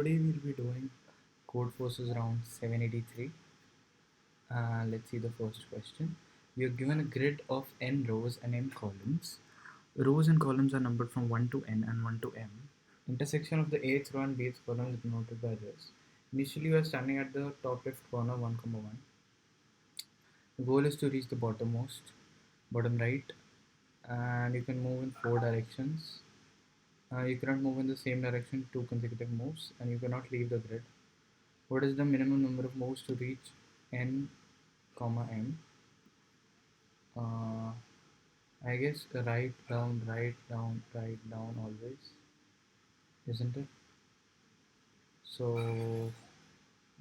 today we'll be doing Codeforces round 783. Let's see the first question. You're given a grid of n rows and m columns. Rows and columns are numbered from 1 to n and 1 to m. Intersection of the eighth row and bth column is denoted by this. Initially, you are standing at the top left corner 1, 1. The goal is to reach the bottom right, and you can move in 4 directions. You cannot move in the same direction 2 consecutive moves, and you cannot leave the grid. What is the minimum number of moves to reach n, m? I guess right down always, isn't it? So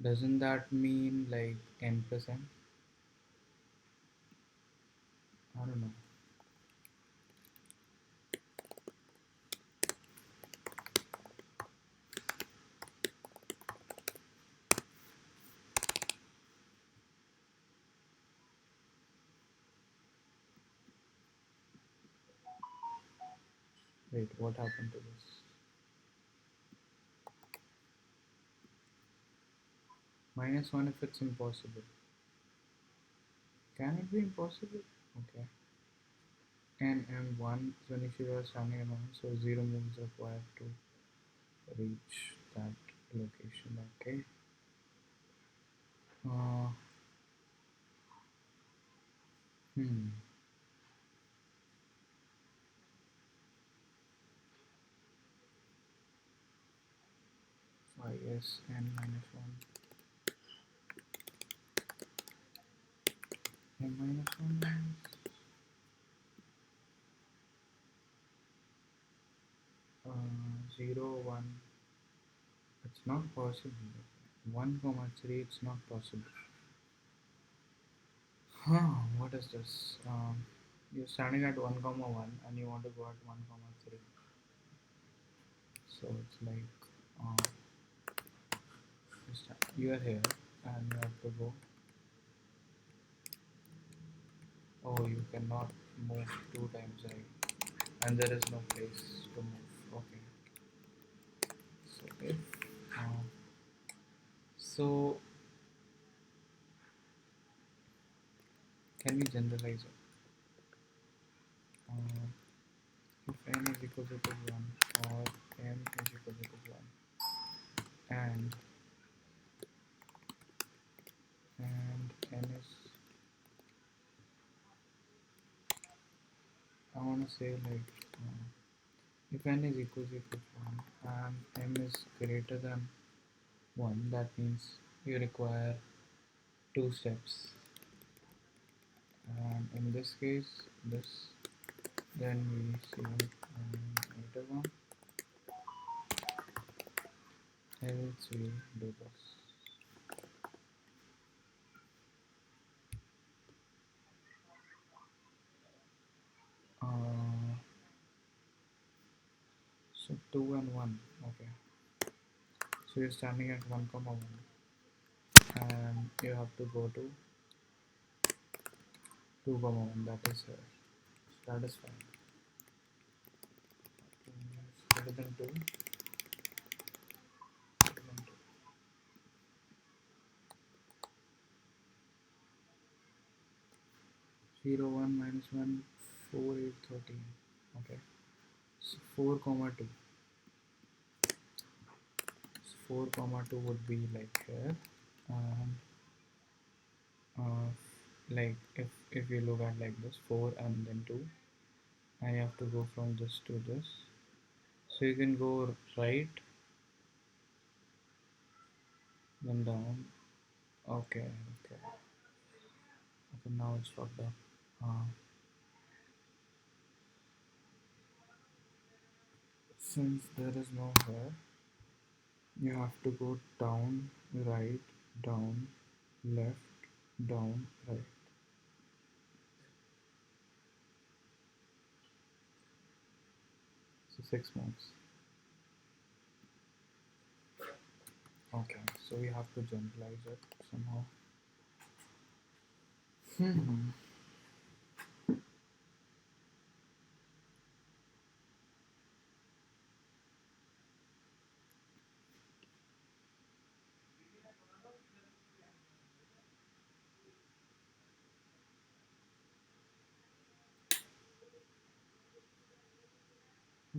doesn't that mean like n plus m? I don't know. Wait, what happened to this? -1 if it's impossible. Can it be impossible? Okay. N and 1, so initially we are standing at 1, so 0 moves required to reach that location. Okay. Uh, hmm. So I guess n minus 1. N minus 1 is 0, 1. It's not possible. 1, 3, it's not possible. What is this? You're standing at 1, 1 and you want to go at 1, 3. So it's like you are here and you have to go. Oh, you cannot move 2 times, right? And there is no place to move. Okay. So if so, can we generalize it? If n is equal to 1 or m is equal to 1 and n is, I want to say like if n is equal to 1 and m is greater than 1, that means you require 2 steps, and in this case this, then we see later one, else we do this. So 2 and 1. Okay, so you're standing at 1, 1 and you have to go to 2, 1. That is here. So that is fine. Greater than 2. 0, 1 minus 1, 4, 8, 13. Okay, so 4, 2. So 4, 2 would be like here. Like if you look at like this, 4 and then 2, and you have to go from this to this. So you can go right, then down. Okay. Now it's fucked up. Since there is no here, you have to go down, right, down, left, down, right. So 6 moves. Okay, so we have to generalize it somehow.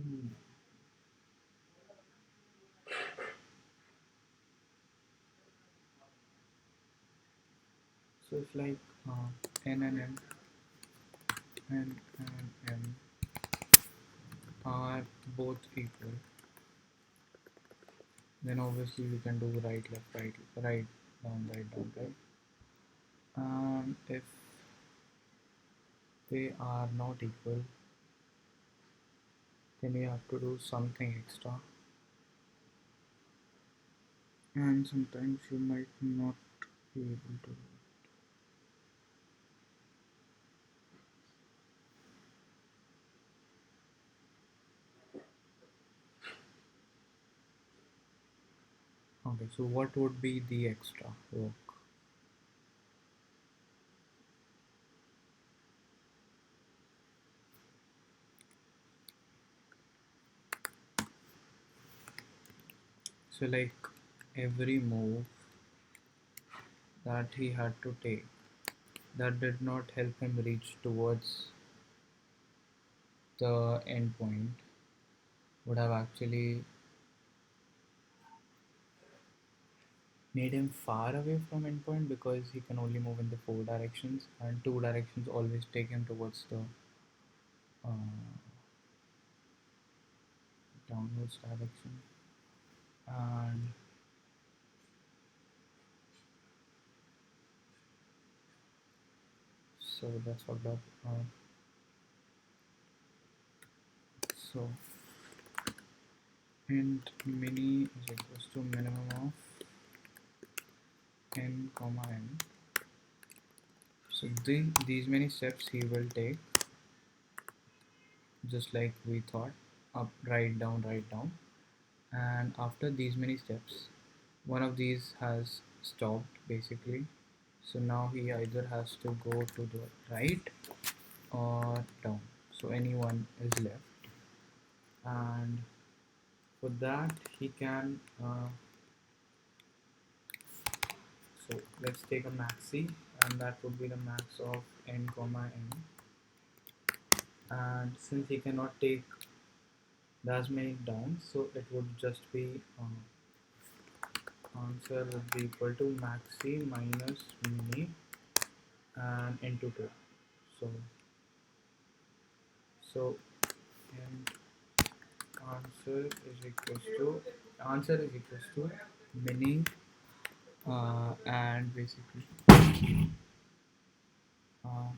Hmm. So it's like n and m are both equal, then obviously we can do right, left, right, down, right. And if they are not equal, then we have to do something extra, and sometimes you might not be able to. Okay, so what would be the extra work? So like every move that he had to take that did not help him reach towards the end point would have actually made him far away from endpoint, because he can only move in the four directions, and two directions always take him towards the uh, downwards direction. And so that's what that. So int mini is equals to minimum of n comma n. So these many steps he will take, just like we thought, up, right down, and after these many steps one of these has stopped basically, so now he either has to go to the right or down, so any one is left. And for that he can so let's take a maxi, and that would be the max of n comma n. And since he cannot take that many down, so it would just be answer would be equal to maxi minus mini and into 2. So so and answer is equals to mini and basically uh,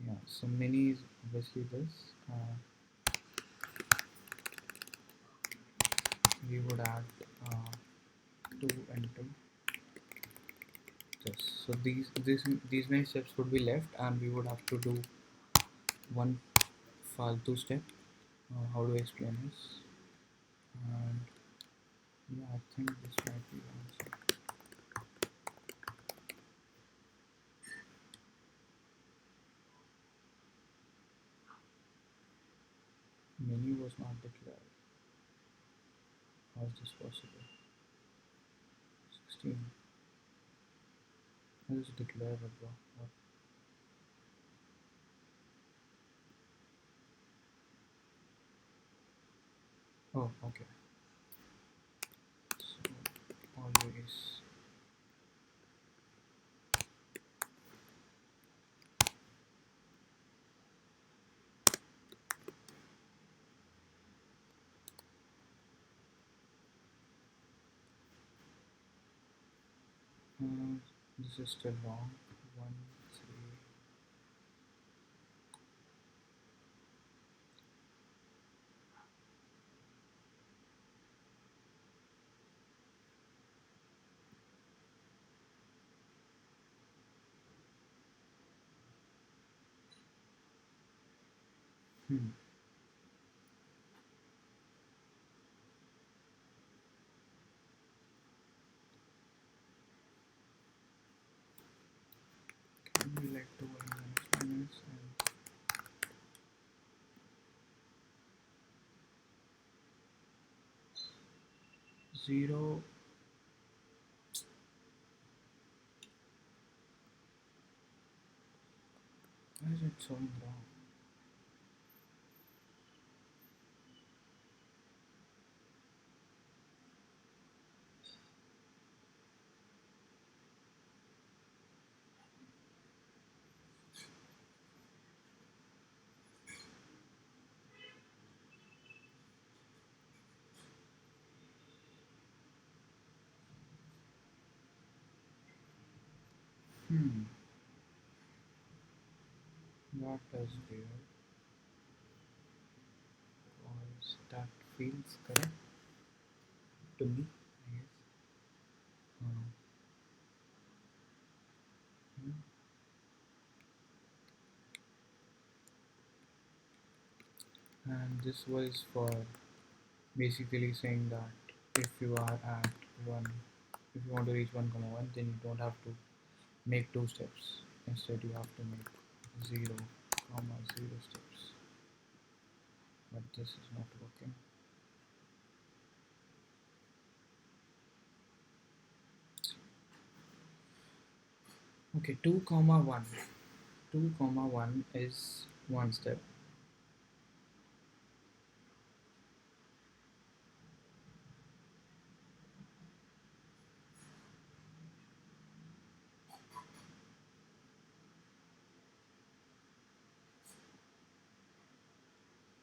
yeah, so mini is obviously this, we would add 2 into this. So these many steps would be left, and we would have to do one faltu step. How do I explain this? And yeah, I think this might be the answer. Menu was not declared. How is this possible? 16. How is it declared? What? Oh, okay. So always this is still wrong. 1, 3. Hmm. Can we let 2 minus and 0? Why is it showing wrong? What does real? Because that feels correct to me, I guess. Uh, hmm. And this was for basically saying that if you are at 1, if you want to reach 1 comma 1, then you don't have to make 2 steps. Instead you have to make 0 comma 0 steps. But this is not working. Okay, 2 comma 1. 2 comma 1 is 1 step.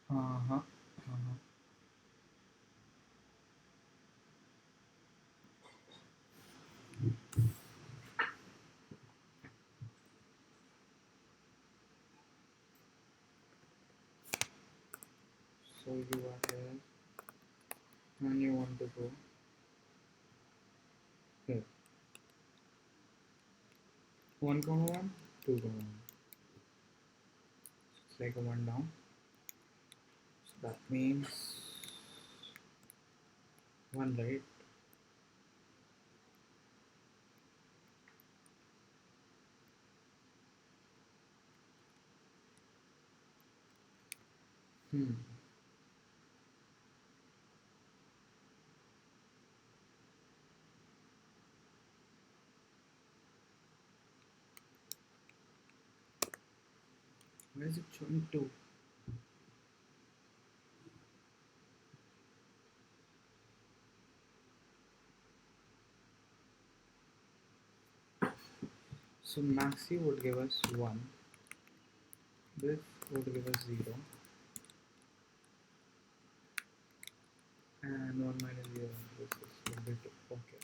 Uh-huh. Uh-huh. So you are here and you want to go here. 1 comma 1, 2 comma 1. It's like a 1 down. So that means 1, right? Hmm. Where is it showing 2? So maxi would give us 1. This would give us 0. And 1 minus 0. This would be 2. Okay.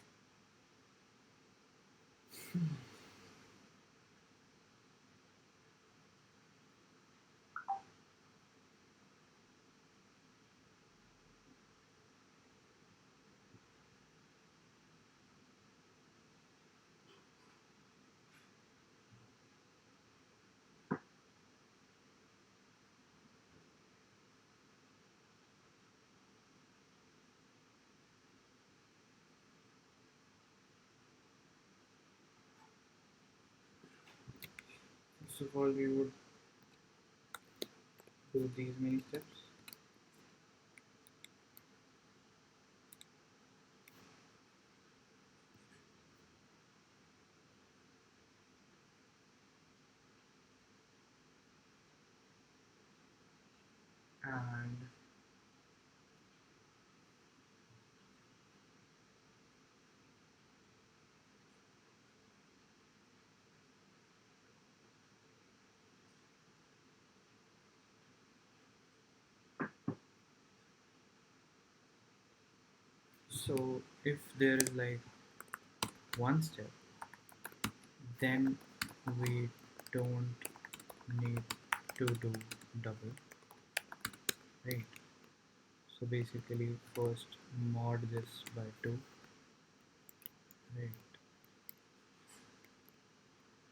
First of all, we would do these many steps. And so if there is like 1 step, then we don't need to do double, right? So basically first mod this by 2, right?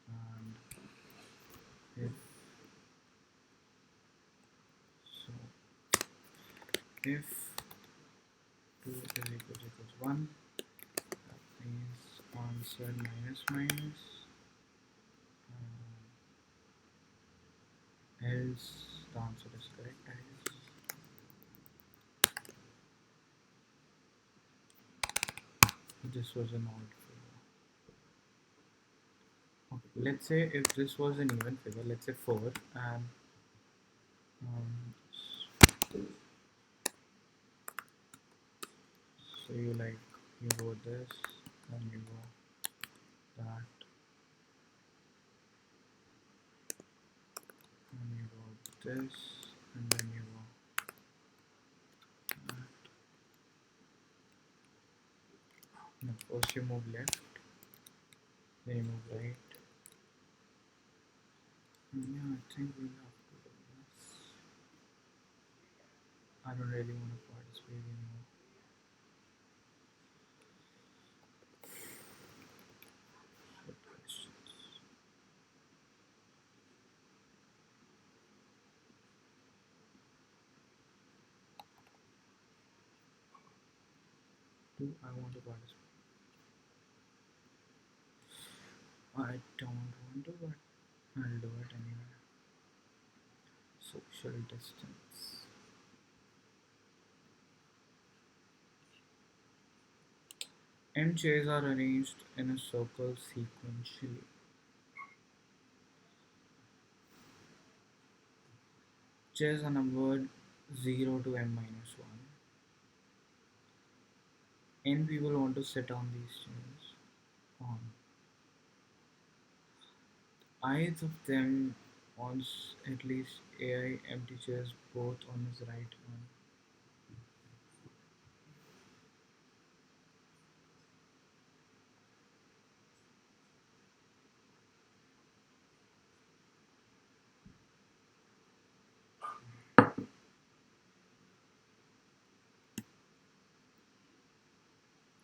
And if so, if 2 is equals 1, that means answer minus minus, else the answer is correct, I guess. This was an odd figure. Okay, let's say if this was an even figure, let's say 4, and so you go this, then you go that, and you go this, and then you go that. No, first you move left, then you move right, Yeah, I think we'll have to do this. I don't really want to participate anymore. Good questions. Do I want to participate? I don't want to, but I'll do it anyway. Social distance. M chairs are arranged in a circle sequentially. Chairs are numbered 0 to m minus 1. N people want to sit on these chairs. On either of them wants at least AI empty chairs both on his right arm.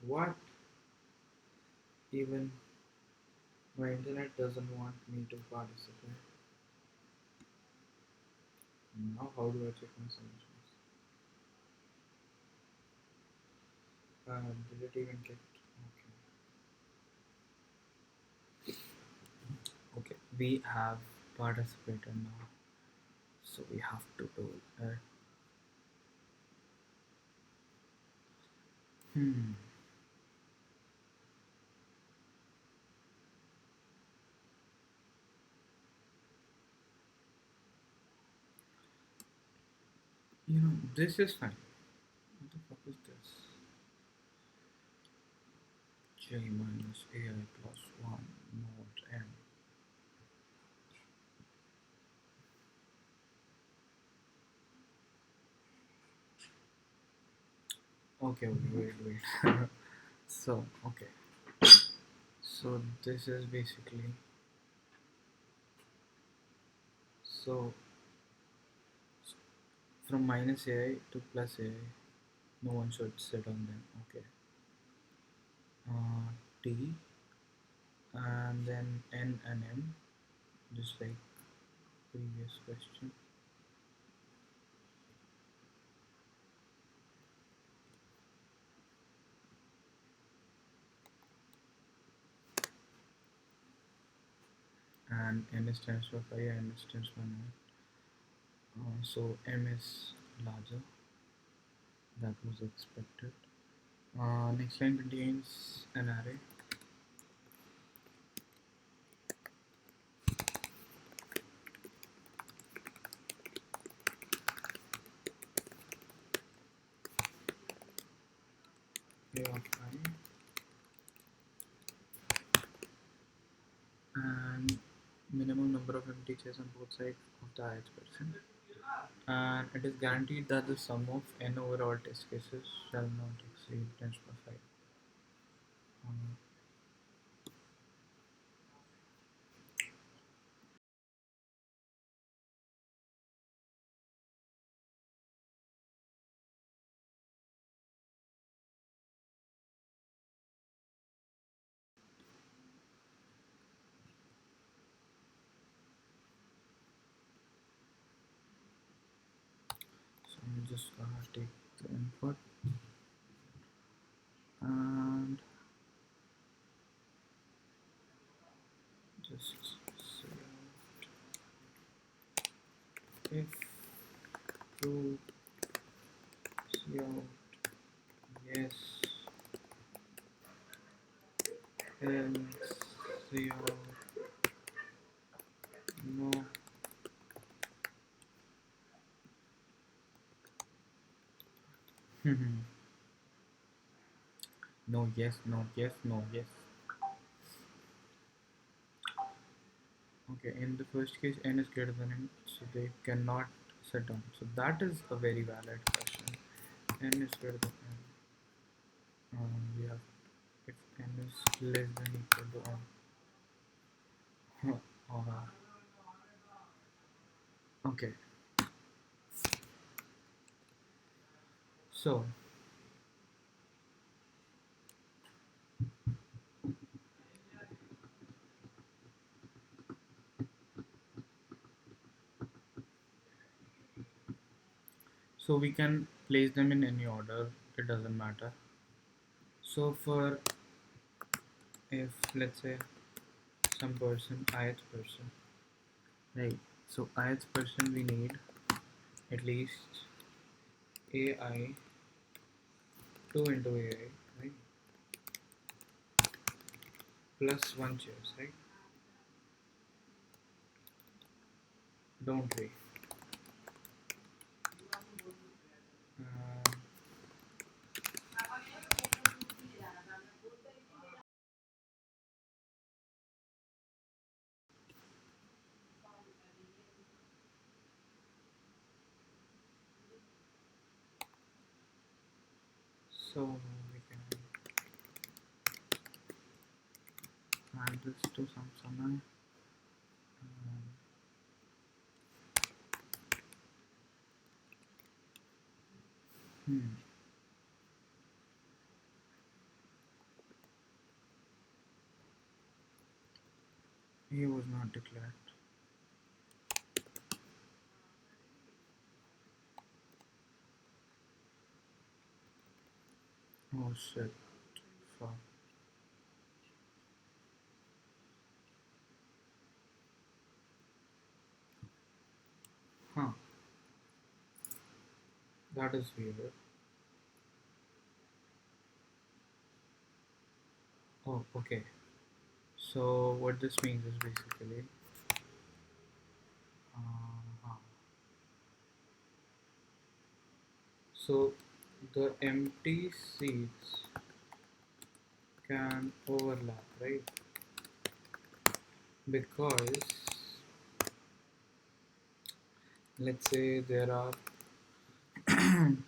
What? Even my internet doesn't want me to participate. Now how do I check my solutions? Did it even get okay. We have participated now. So we have to do it. Hmm. This is fine. What the fuck is this? J minus AI plus 1 mod n. Okay, wait. Okay. So this is basically so from minus AI to plus AI, no one should sit on them. Okay. T and then N and M, just like previous question. And N stands for 5, N stands for 9. So M is larger. That was expected. Next line contains an array. A of I and minimum number of empty chairs on both sides of the I expression. And it is guaranteed that the sum of n overall test cases shall not exceed 10 to the power 5. Um, so I'm just gonna take the input and just say if true, out yes, else out no. No, yes, no, yes, no, yes. Okay, in the first case, n is greater than n, so they cannot sit down. So that is a very valid question. N is greater than n. We have if n is less than equal to n. Okay, so we can place them in any order, it doesn't matter. So for, if let's say some person, ith person, right? So ith person we need at least ai 2 into ai, right? Plus 1 chairs, right? Don't we? Uh, so we can add this to some summary. Hmm. He was not declared. Oh shit. Fuck. Huh. That is weird. Oh, okay. So what this means is basically, huh. So the empty seats can overlap, right? Because let's say there are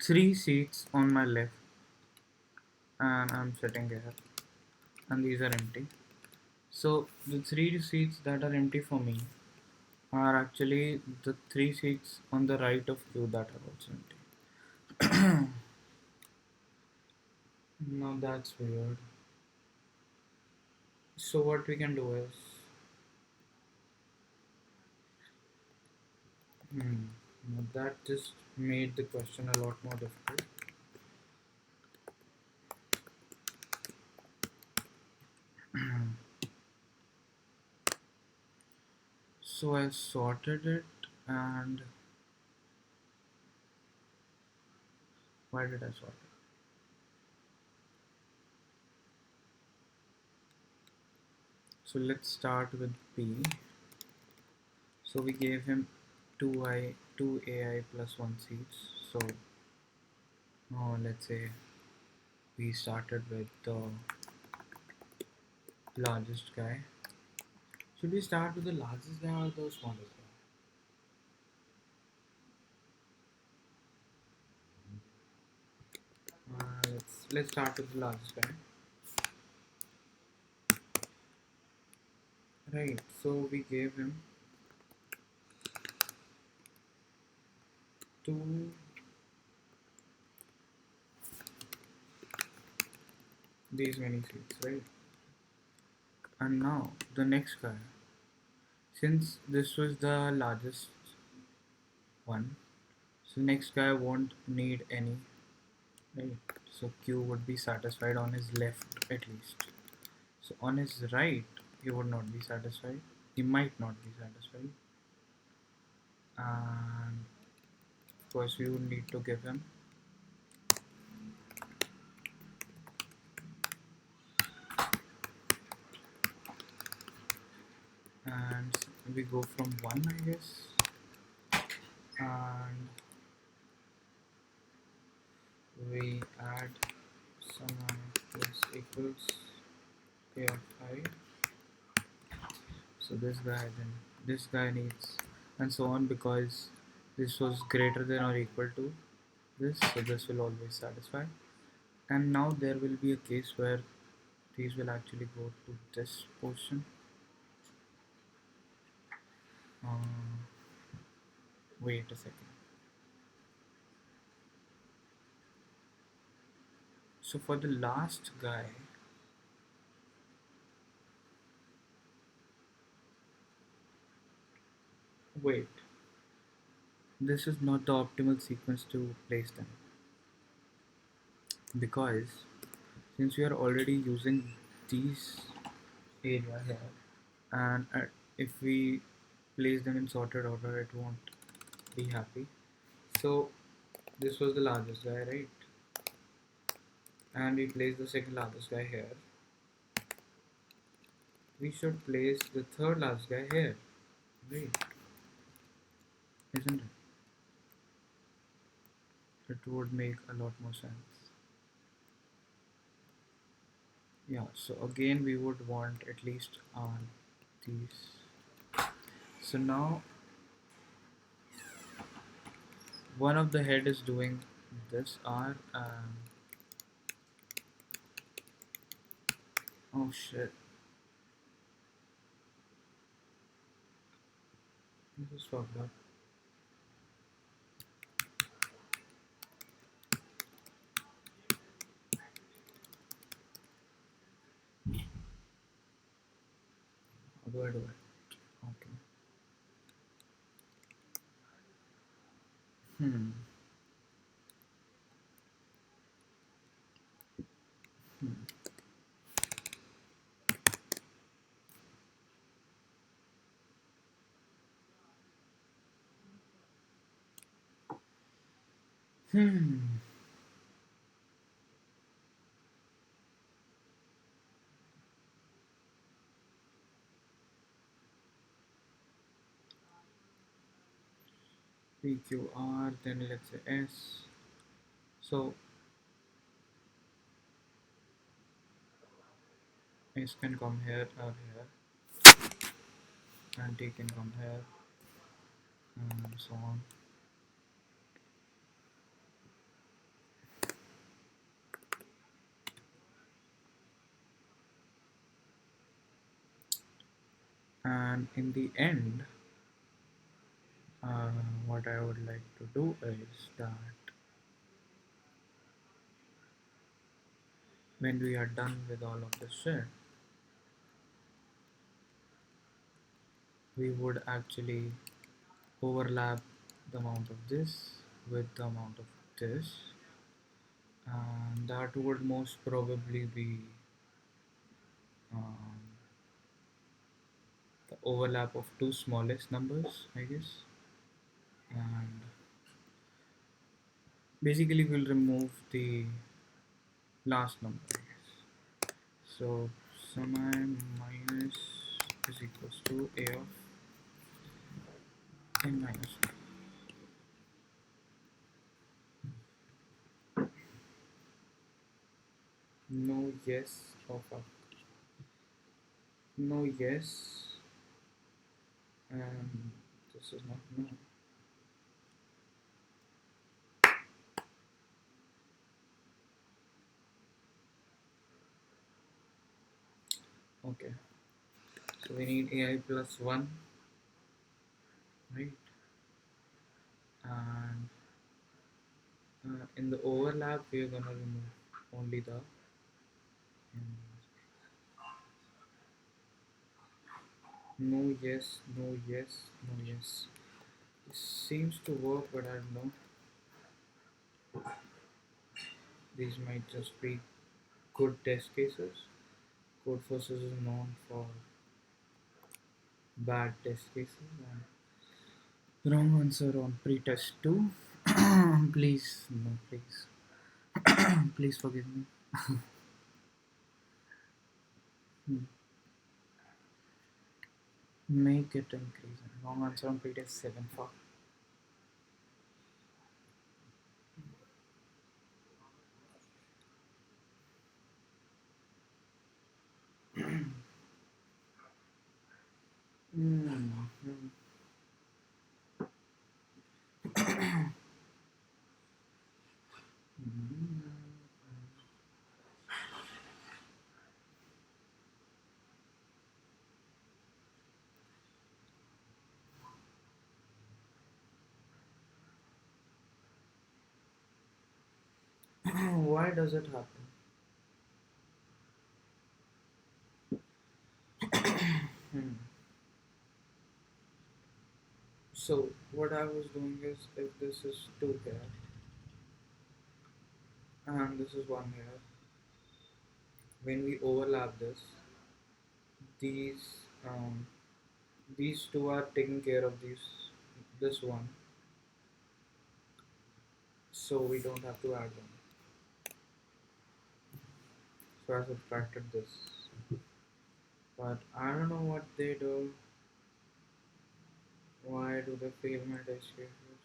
3 seats on my left and I'm sitting here and these are empty. So the 3 seats that are empty for me are actually the 3 seats on the right of you that are also empty. Now that's weird. So what we can do is, now that just made the question a lot more difficult. So I sorted it, and why did I sort it? So let's start with B. So we gave him 2 AI plus 1 seats. So now let's say we started with the largest guy. Should we start with the largest guy or the smallest guy? Let's start with the largest guy. Right. So we gave him 2 these many seats, right? And now the next guy, since this was the largest one, so next guy won't need any, right? So Q would be satisfied on his left at least. So on his right, he would not be satisfied. He might not be satisfied, and of course we would need to give him, and we go from 1, I guess, and we add sum plus equals a of I. So this guy needs, and so on, because this was greater than or equal to this, so this will always satisfy. And now there will be a case where these will actually go to this portion. Wait a second. So for the last guy, wait, this is not the optimal sequence to place them, because since we are already using these area here, and if we place them in sorted order, it won't be happy. So this was the largest guy, right? And we place the second largest guy here. We should place the third largest guy here, right? Isn't it? It would make a lot more sense. Yeah, so again we would want at least these. So now one of the head is doing this R, oh shit, this is fucked up. How do I do it? Okay. Hmm. Hmm. Hmm. PQR, then let's say S. So S can come here or here, and T can come here, and so on. And in the end, what I would like to do is that when we are done with all of this shit, we would actually overlap the amount of this with the amount of this, and that would most probably be um, the overlap of two smallest numbers, I guess. And basically we'll remove the last number, I guess. So semi minus is equals to a of n minus 1. No, yes, oh fuck. No, yes, and this is not no. Okay, so we need ai plus 1, right? And in the overlap we are gonna remove only the no, yes, no, yes, no, yes. This seems to work, but I don't know. These might just be good test cases. Codeforces is known for bad test cases and wrong answer on pre-test too. Please, no, please, please forgive me. Hmm. Make it increase. Wrong answer on pre-test 7 for. Mm-hmm. Why does it happen? Hmm. So what I was doing is, if this is 2 here and this is 1 here, when we overlap this, these um, these two are taking care of this one, so we don't have to add them. So I subtracted this, but I don't know what they do. Why do they fail my test cases?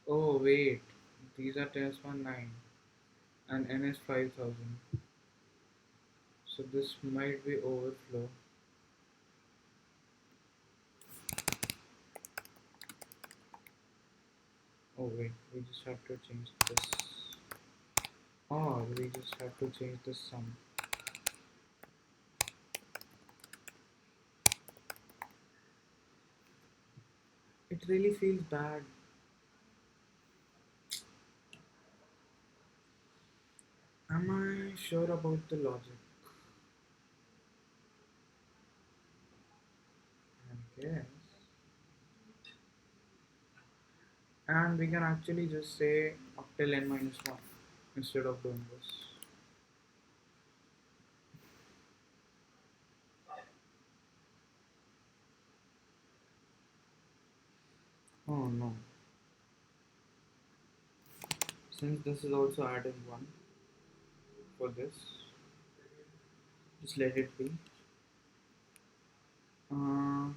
Oh wait, these are test 9 and n is 5000. So this might be overflow. Oh wait, we just have to change this. Or we just have to change the sum. It really feels bad. Am I sure about the logic? I guess. And we can actually just say up till n minus 1 instead of doing this. Oh no. Since this is also adding 1 for this, just let it be. Uh,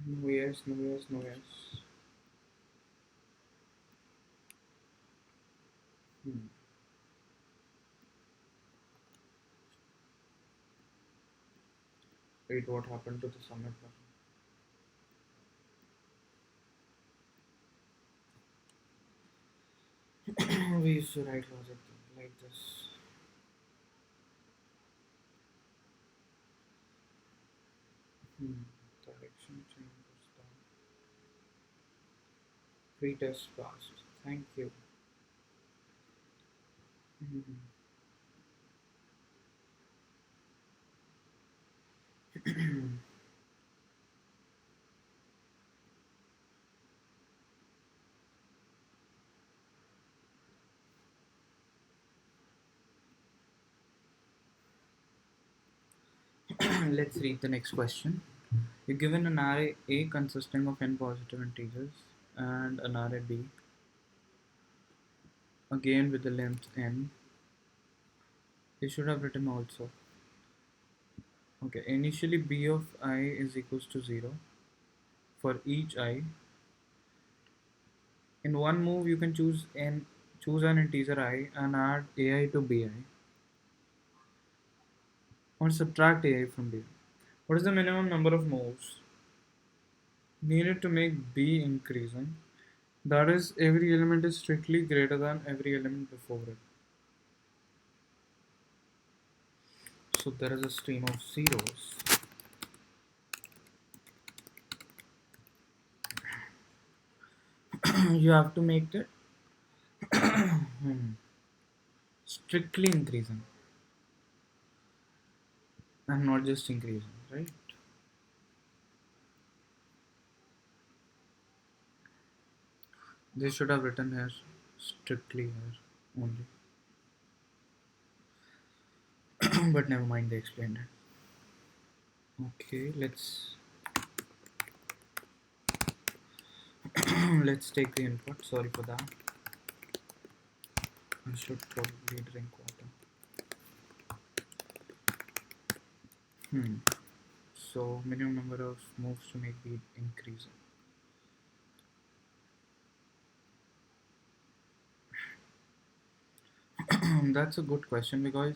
no yes, no yes, no yes. Hmm. Wait, what happened to the submit button? We used to write logic like this. Hmm. Direction changes down. Pre-test passed. Thank you. Mhm. Let's read the next question. You're given an array A consisting of n positive integers and an array B, again with the length n. You should have written also. Okay, initially b of I is equals to 0 for each I. In one move, you can choose an integer I and add ai to bi, or subtract ai from b. What is the minimum number of moves needed to make b increasing? That is, every element is strictly greater than every element before it. So there is a stream of zeros. You have to make it strictly increasing and not just increasing, right? They should have written here strictly here only. But never mind, they explained it. Okay, let's take the input. Sorry for that. I should probably drink water. So minimum number of moves to make beat increasing. That's a good question, because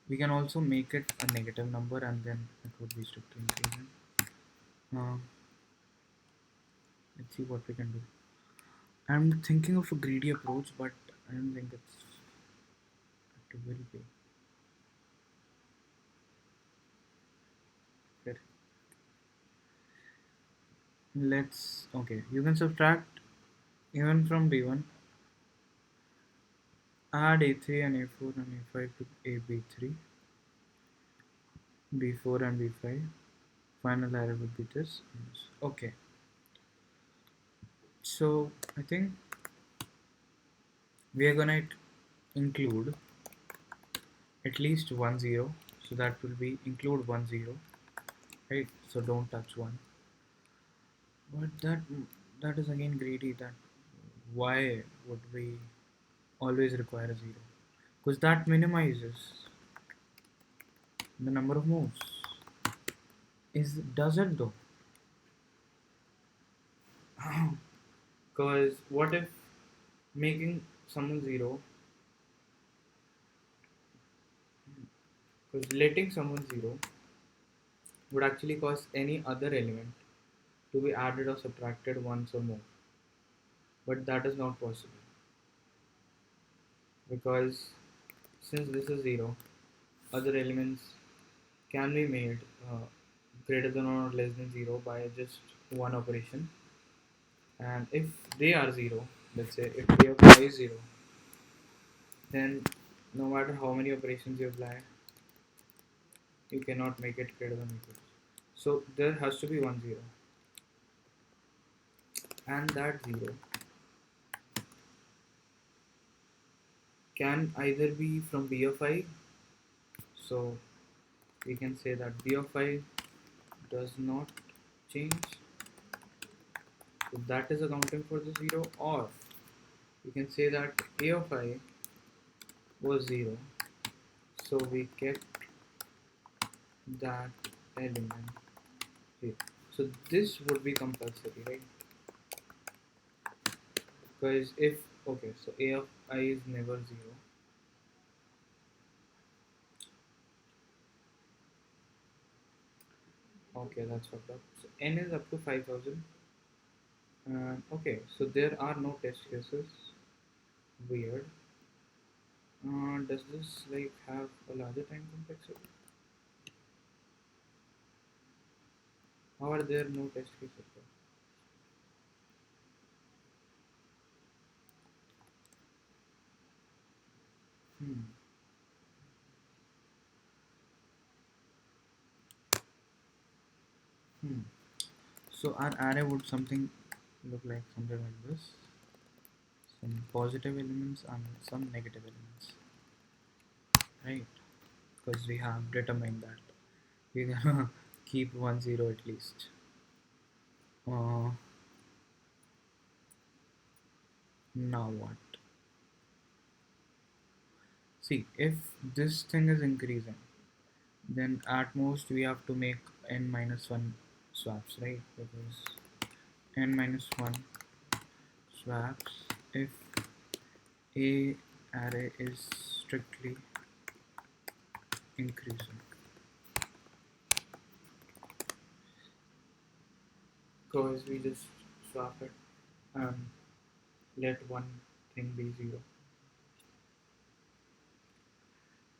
we can also make it a negative number and then it would be strictly increasing. Uh, let's see what we can do. I'm thinking of a greedy approach, but I don't think it will be. Here. Okay, you can subtract even from B1, add A3 and A4 and A5 to AB3, B4 and B5. Final array would be this. Okay, so I think we are gonna include at least 1 0, so that will be include 1 0, right? So don't touch 1. But that is again greedy. That why would we always require a 0? Because that minimizes the number of moves. Does it though? Because what if making someone 0, because letting someone 0 would actually cause any other element to be added or subtracted once or more. But that is not possible, because since this is 0, other elements can be made greater than or less than 0 by just one operation. And if they are 0, let's say if they apply 0, then no matter how many operations you apply, you cannot make it greater than equal. So there has to be 1 0, and that 0 can either be from B of I. So we can say that B of I does not change, so that is accounting for the 0, or we can say that A of I was 0, so we kept that element here. So this would be compulsory, right? Because if, okay, so A of I is never 0. Okay, that's fucked up. So n is up to 5000. Okay, so there are no test cases. Weird. Does this like have a larger time complexity? How are there no test cases? Hmm. Hmm. So our array would look like something like this. Some positive elements and some negative elements, right? Because we have determined that we're gonna keep 1 0 at least. Uh, Now what? See, if this thing is increasing, then at most we have to make n minus 1 swaps, right? Because n minus 1 swaps if a array is strictly increasing. Because we just swap it and let one thing be 0.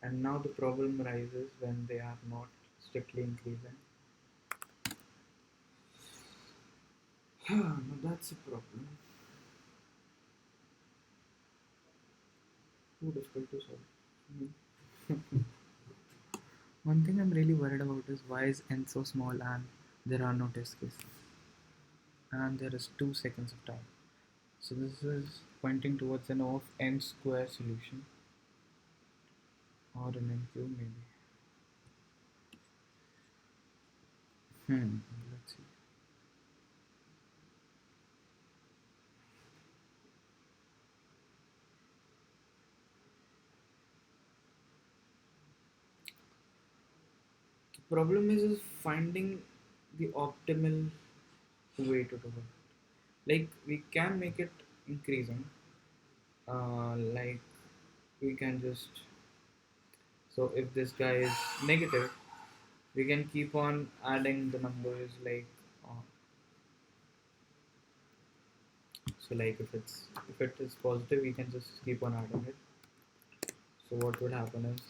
And now the problem arises when they are not strictly increasing. No, that's a problem. Too difficult to solve. One thing I'm really worried about is why is n so small and there are no test cases. And there is 2 seconds of time. So this is pointing towards an O of n square solution, or an n cube maybe. Let's see. The problem is finding the optimal way to do it. Like we can make it increasing. Like we can just, so if this guy is negative, we can keep on adding the numbers like so like if it is positive, we can just keep on adding it. So what would happen is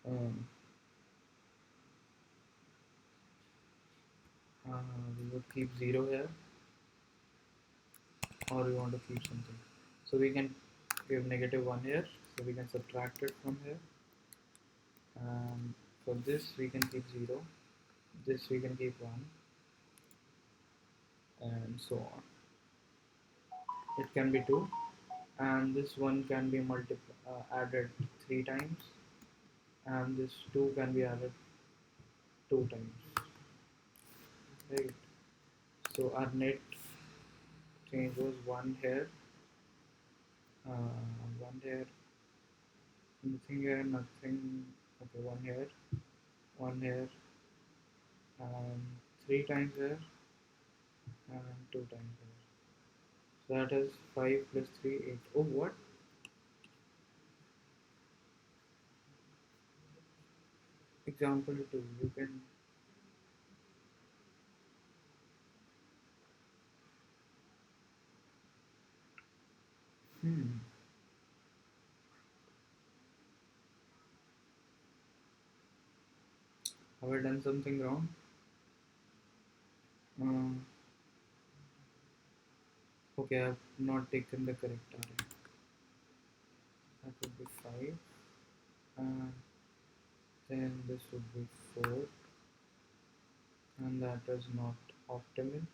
um, we would keep 0 here, or we want to keep something. So we can give -1 here, so we can subtract it from here. For this we can keep 0, this we can keep 1, and so on. It can be 2, and this one can be added 3 times, and this 2 can be added 2 times, right? So our net change was 1 here, 1 here, nothing here, nothing, okay, 1 here, 1 here, and 3 times here, and 2 times here. So that is 5 plus 3, 8. Oh, what? Example 2, you can hmm have I done something wrong? Uh, okay, I have not taken the correct array. That would be 5, and then this would be 4, and that is not optimal,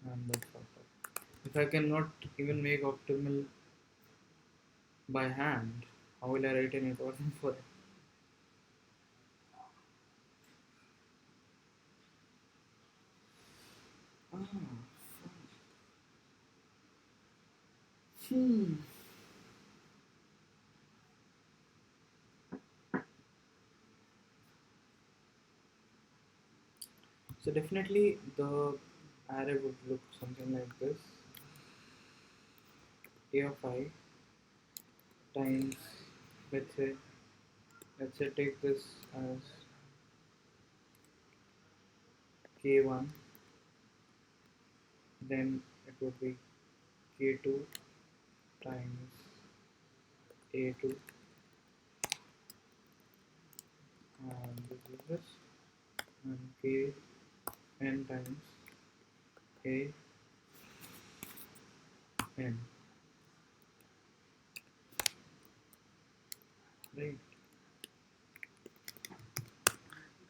and that's optimal. If I cannot even make optimal by hand, how will I write an algorithm for it? Ah, hmm. So definitely the array would look something like this: a of I times, let's say take this as k1, then it would be k2 times a2, and this is this, and kn times a n, right?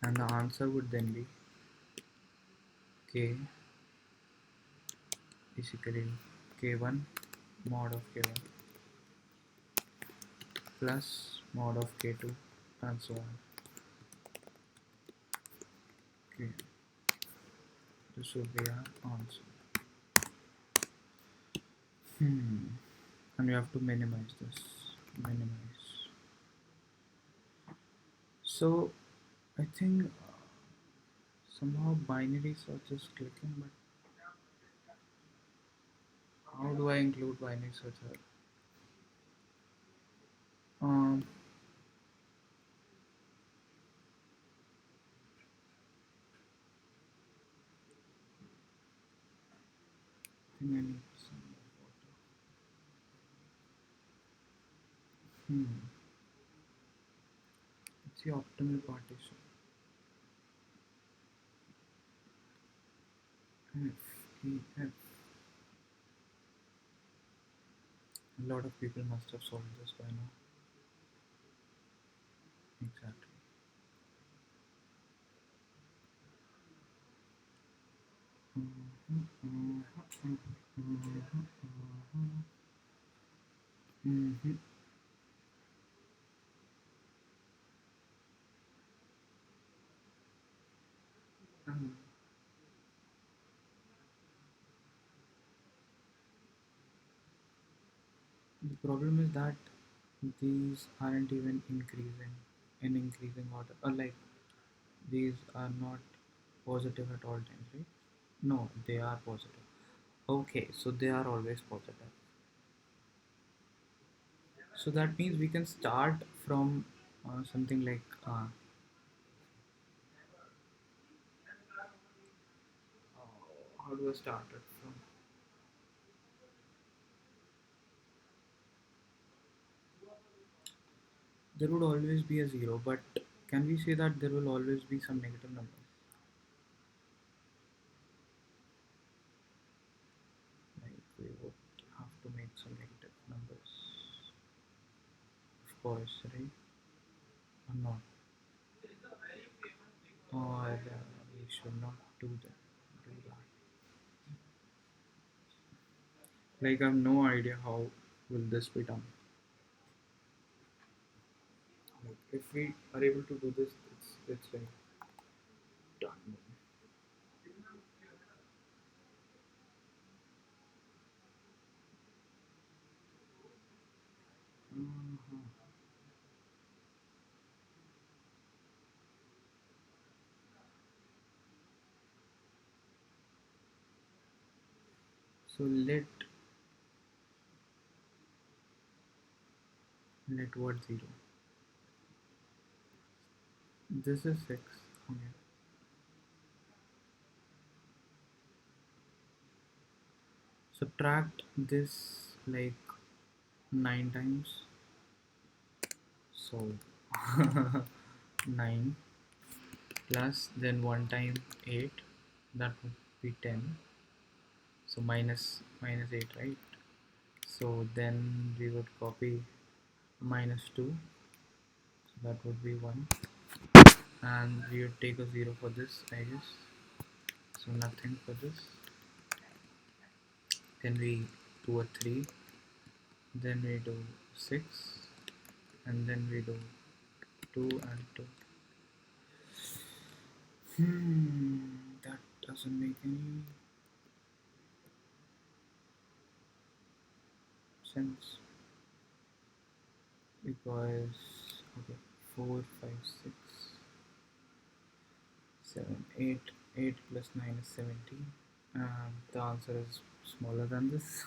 And the answer would then be k basically k1 mod of k1 plus mod of k2 and so on. Okay, this would be our answer. And we have to minimize this. Minimize. So I think somehow binary search is clicking, but how do I include binary search here? Um, I think I need some more water. It's the optimal partition. F, E, F. A lot of people must have solved this by now. Exactly. The problem is that these aren't even increasing in increasing order, or like these are not positive at all times, right? No, they are positive. Okay, so they are always positive. So that means we can start from something like how do I start it from? There would always be a zero, but can we say that there will always be some negative numbers? we would have to make some negative numbers. Of course, right? Or not? Or we should not do that. Like I have no idea how will this be done. Like if we are able to do this, it's like done. Mhm. So let what 0? This is 6. Okay. Subtract this like 9 times. So 9 plus then 1 time 8, that would be 10. So minus 8, right? So then we would copy minus 2, so that would be 1, and we would take a 0 for this, I guess. So nothing for this. Then we do a 3, then we do 6, and then we do 2 and 2. That doesn't make any sense, because okay, 4, 5, 6, 7, 8. 8 plus 9 is 17. The answer is smaller than this.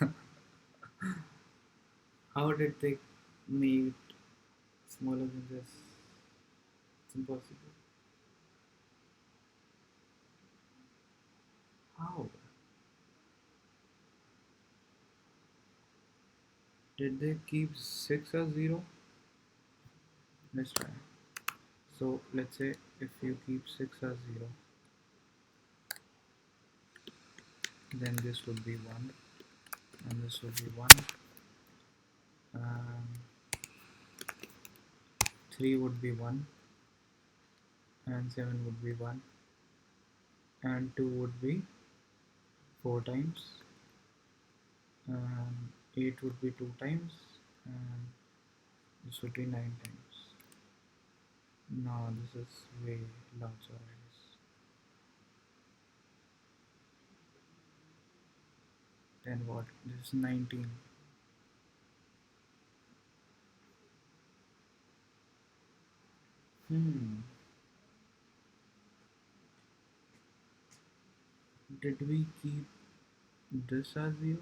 How did they make smaller than this? It's impossible. How? Did they keep 6 as 0? Let's try. So let's say if you keep 6 as 0, then this would be 1, and this would be 1, and 3 would be 1, and 7 would be 1, and 2 would be 4 times, and 8 would be 2 times, and this would be 9 times. No, this is way larger, I guess. Then what? This is 19. Did we keep this as 0?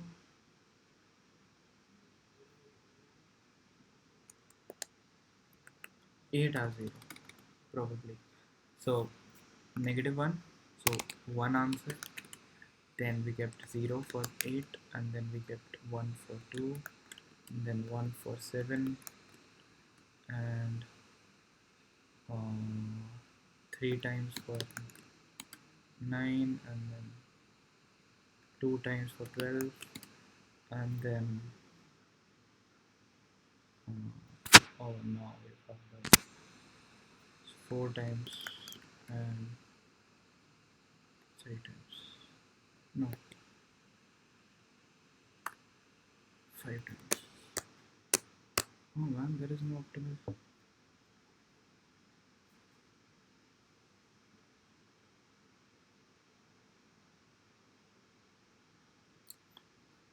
8 as 0, probably. So negative 1, so 1 answer. Then we kept 0 for 8, and then we kept 1 for 2, and then 1 for 7, and 3 times for 9, and then 2 times for 12, and then oh no, we fucked up. 4 times and 3 times. No, 5 times. Oh man, there is no optimal.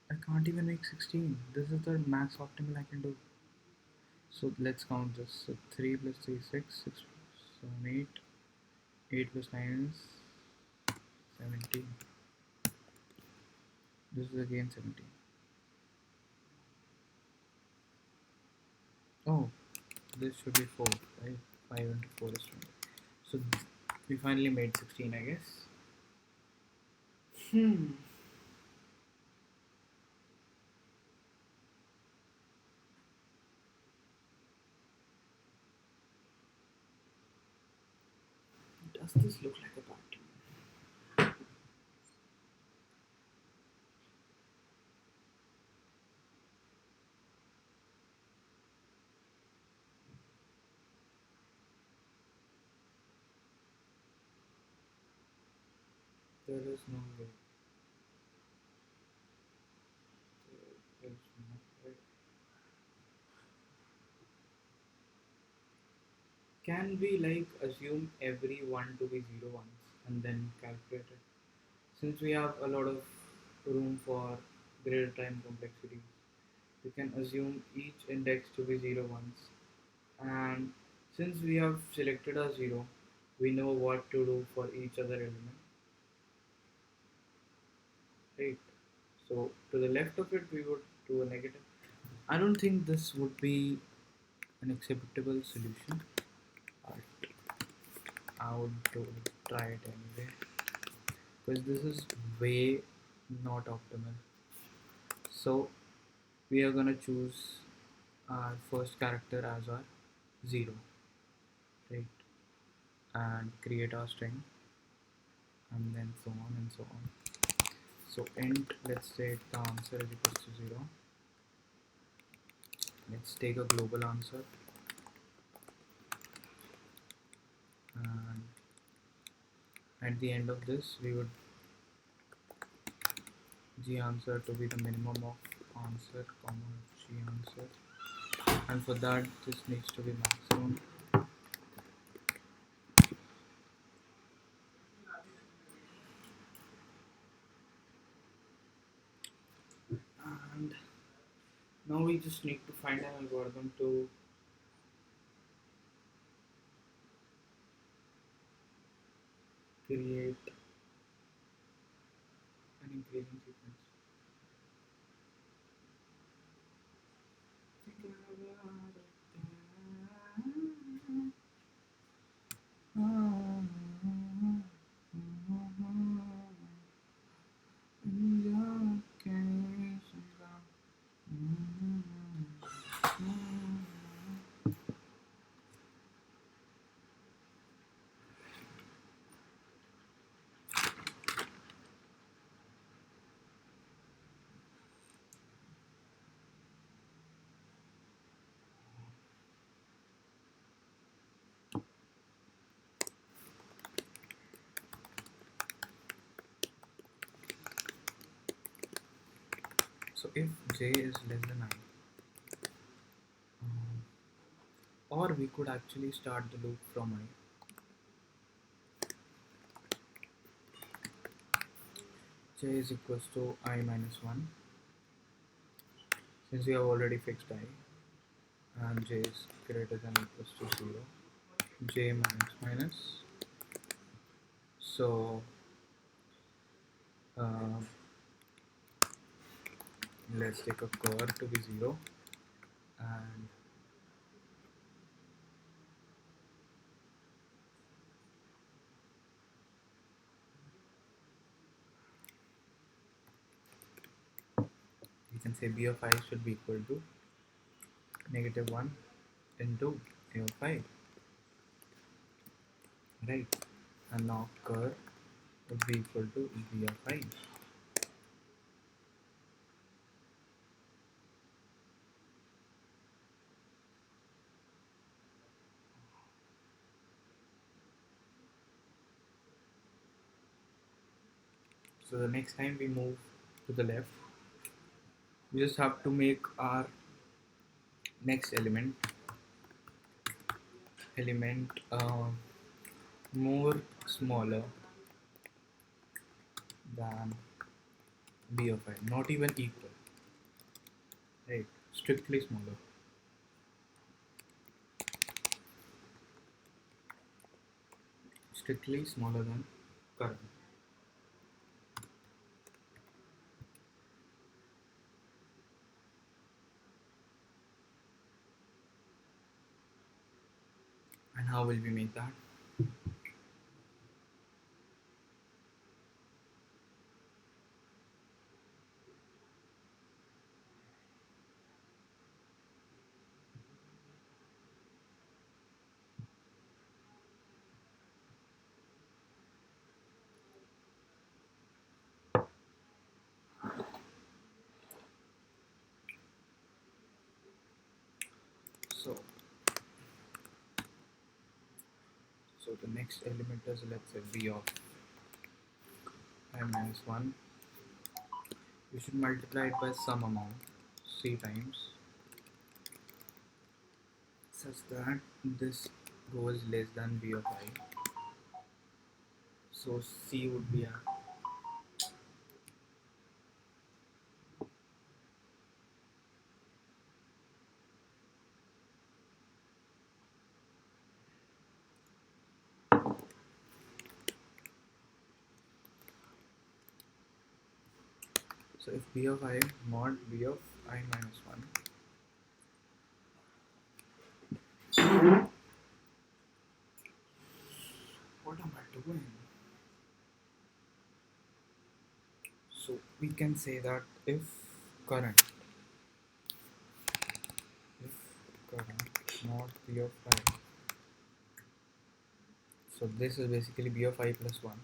I can't even make 16. This is the max optimal I can do. So let's count this. So 3 plus 3 is 6, 6 plus 7, 8. 8 plus 9 is 17. This is again 17. Oh, this should be 4, right? 5 into 4 is 20. So we finally made 16, I guess. Does this look like a pattern? There is no way. There is no way. Can we like assume every one to be 0 once and then calculate it? Since we have a lot of room for greater time complexities, we can assume each index to be 0 once. And since we have selected a 0, we know what to do for each other element, right? So to the left of it, we would do a negative. I don't think this would be an acceptable solution, but I would try it anyway because this is way not optimal. So we are gonna choose our first character as our 0, right? And create our string and then so on and so on. So int, let's say the answer is equals to 0. Let's take a global answer and at the end of this we would g answer to be the minimum of answer comma g answer, and for that this needs to be maximum. And now we just need to find an algorithm to create an increasing sequence. So if j is less than I, or we could actually start the loop from I. J is equals to I minus 1, since we have already fixed I, and j is greater than or equals to 0, j minus minus. So uh, let's take a curve to be 0 and you can say b of I should be equal to negative 1 into a of I, right? And now curve would be equal to b of I. So the next time we move to the left, we just have to make our next element more smaller than b of I, not even equal, right? Strictly smaller. Strictly smaller than current. And how will we make that? So the next element is, let's say, b of I minus 1. You should multiply it by some amount, c times, such that this goes less than b of I. So c would be a so if b of I mod b of I minus 1, what am I doing? So we can say that current if current mod b of I, so this is basically b of I plus 1,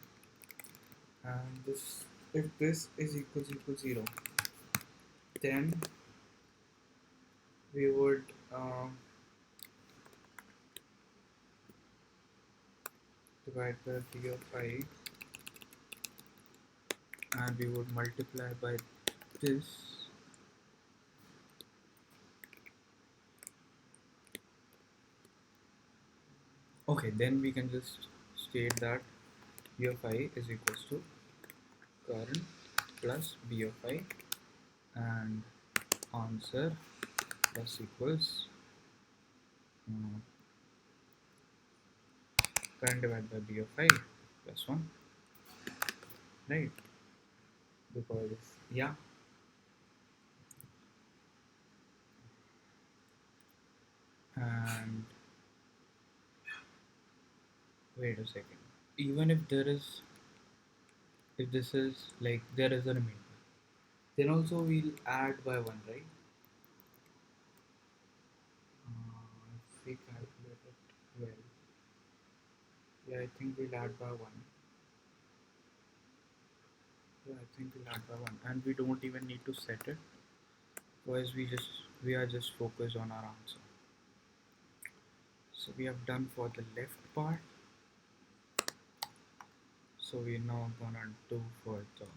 and this, if this is equal 0, then we would divide by b of I, and we would multiply by this. Okay, then we can just state that b of I is equals to current plus b of I, and answer plus equals current divided by b of I plus 1, right? Because yeah, and wait a second, even if there is, if this is like there is a remainder, then also we'll add by 1, right? If we calculate it well, yeah, I think we'll add by 1. Yeah, I think we'll add by 1, and we don't even need to set it, because we are just focused on our answer. So we have done for the left part. So we're now gonna do for the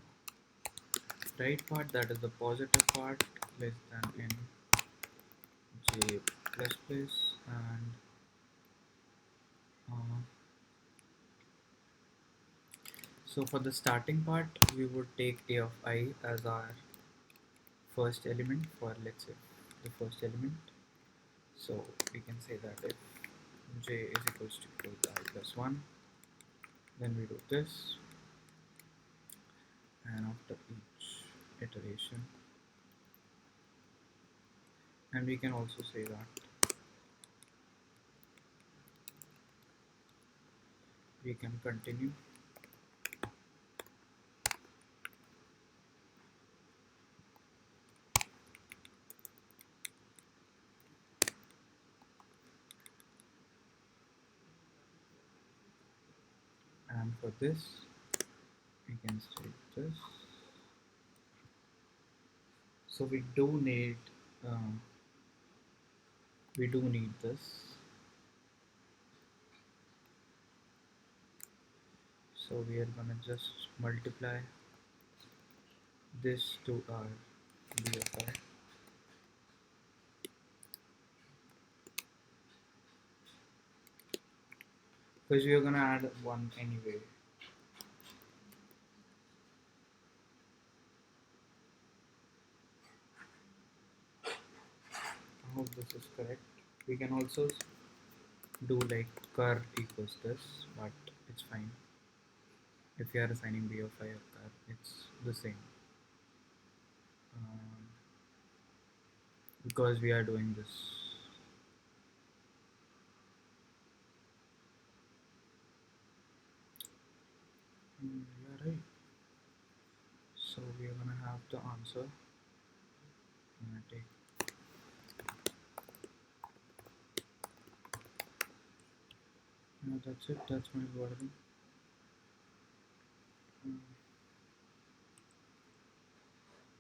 right part, that is the positive part, less than n j plus plus, and so for the starting part we would take a of I as our first element for, let's say, the first element. So we can say that if j is equals to I plus 1, then we do this, and after each iteration, and we can also say that we can continue and for this we can state this. So we do need this. So we are gonna just multiply this to our b of I, because we are gonna add 1 anyway. I hope this is correct. We can also do like cur equals this, but it's fine. If you are assigning b of I or cur, it's the same, because we are doing this. Yeah, right. So we are gonna have the answer. I'm gonna take that's it. That's my algorithm.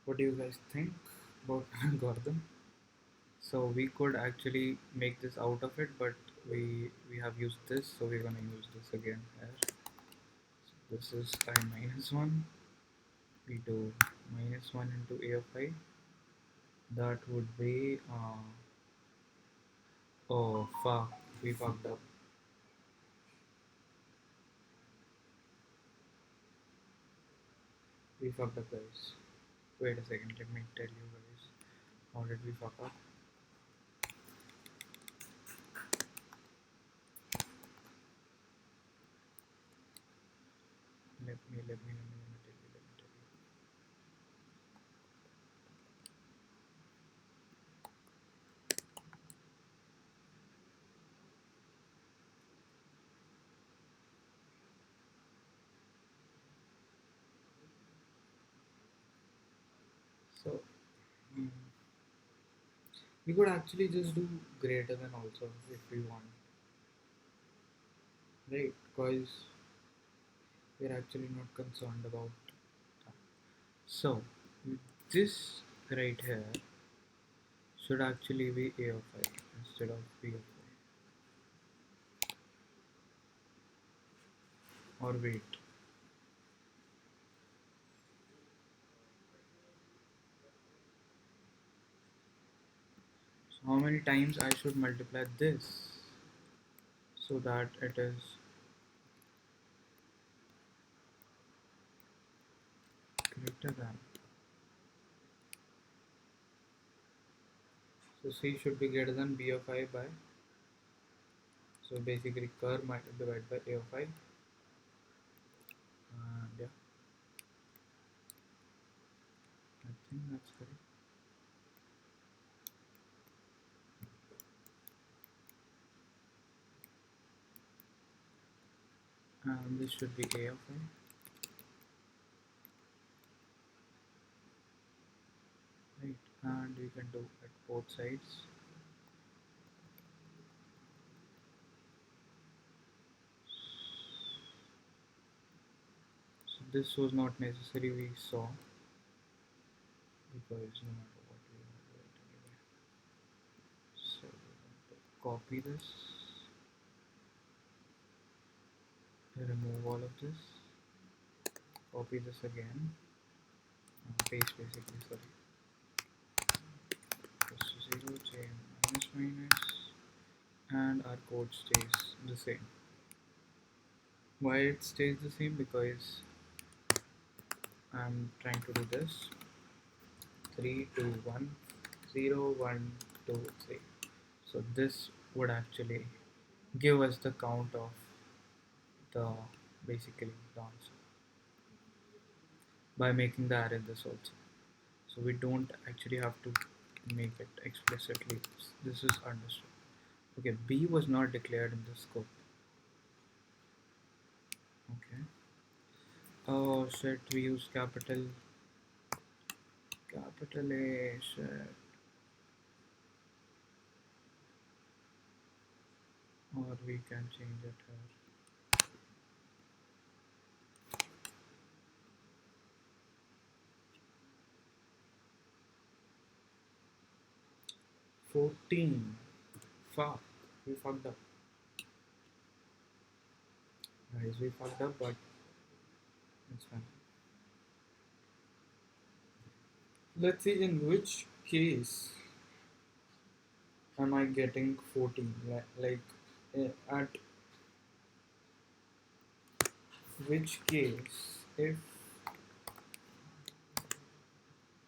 What do you guys think about an algorithm? So we could actually make this out of it, but we have used this, so we're gonna use this again here. So this is I minus 1. we do minus 1 into a of I. That would be oh fuck, we fucked up. We fucked up, guys. Wait a second, let me tell you guys. How did we fuck up? Let me tell you, let me tell you. So, mm, we could actually just do greater than also if we want, right? Because we're actually not concerned about that. So, this right here should actually be a of I instead of b of I. Or wait. So, how many times I should multiply this so that it is greater than. So C should be greater than B of I by, so basically curve divided by A of I, and yeah, I think that's correct. And this should be A of I, right, and we can do at both sides. So this was not necessary, we saw, because no matter what we will do it anyway. So we want to copy this, remove all of this, copy this again, paste basically, sorry, plus 0, chain minus minus, and our code stays the same. Why it stays the same? Because I'm trying to do this 3 2 1 0 1 2 3. So this would actually give us the count of the basically the answer by making the array this also. So we don't actually have to make it explicitly. This is understood. Okay, B was not declared in the scope. Okay. Oh shit, we use capital A. Shit. Or we can change it here. 14. Fuck. We fucked up. Guys, we fucked up, but it's fine. Let's see in which case am I getting 14. Like at which case if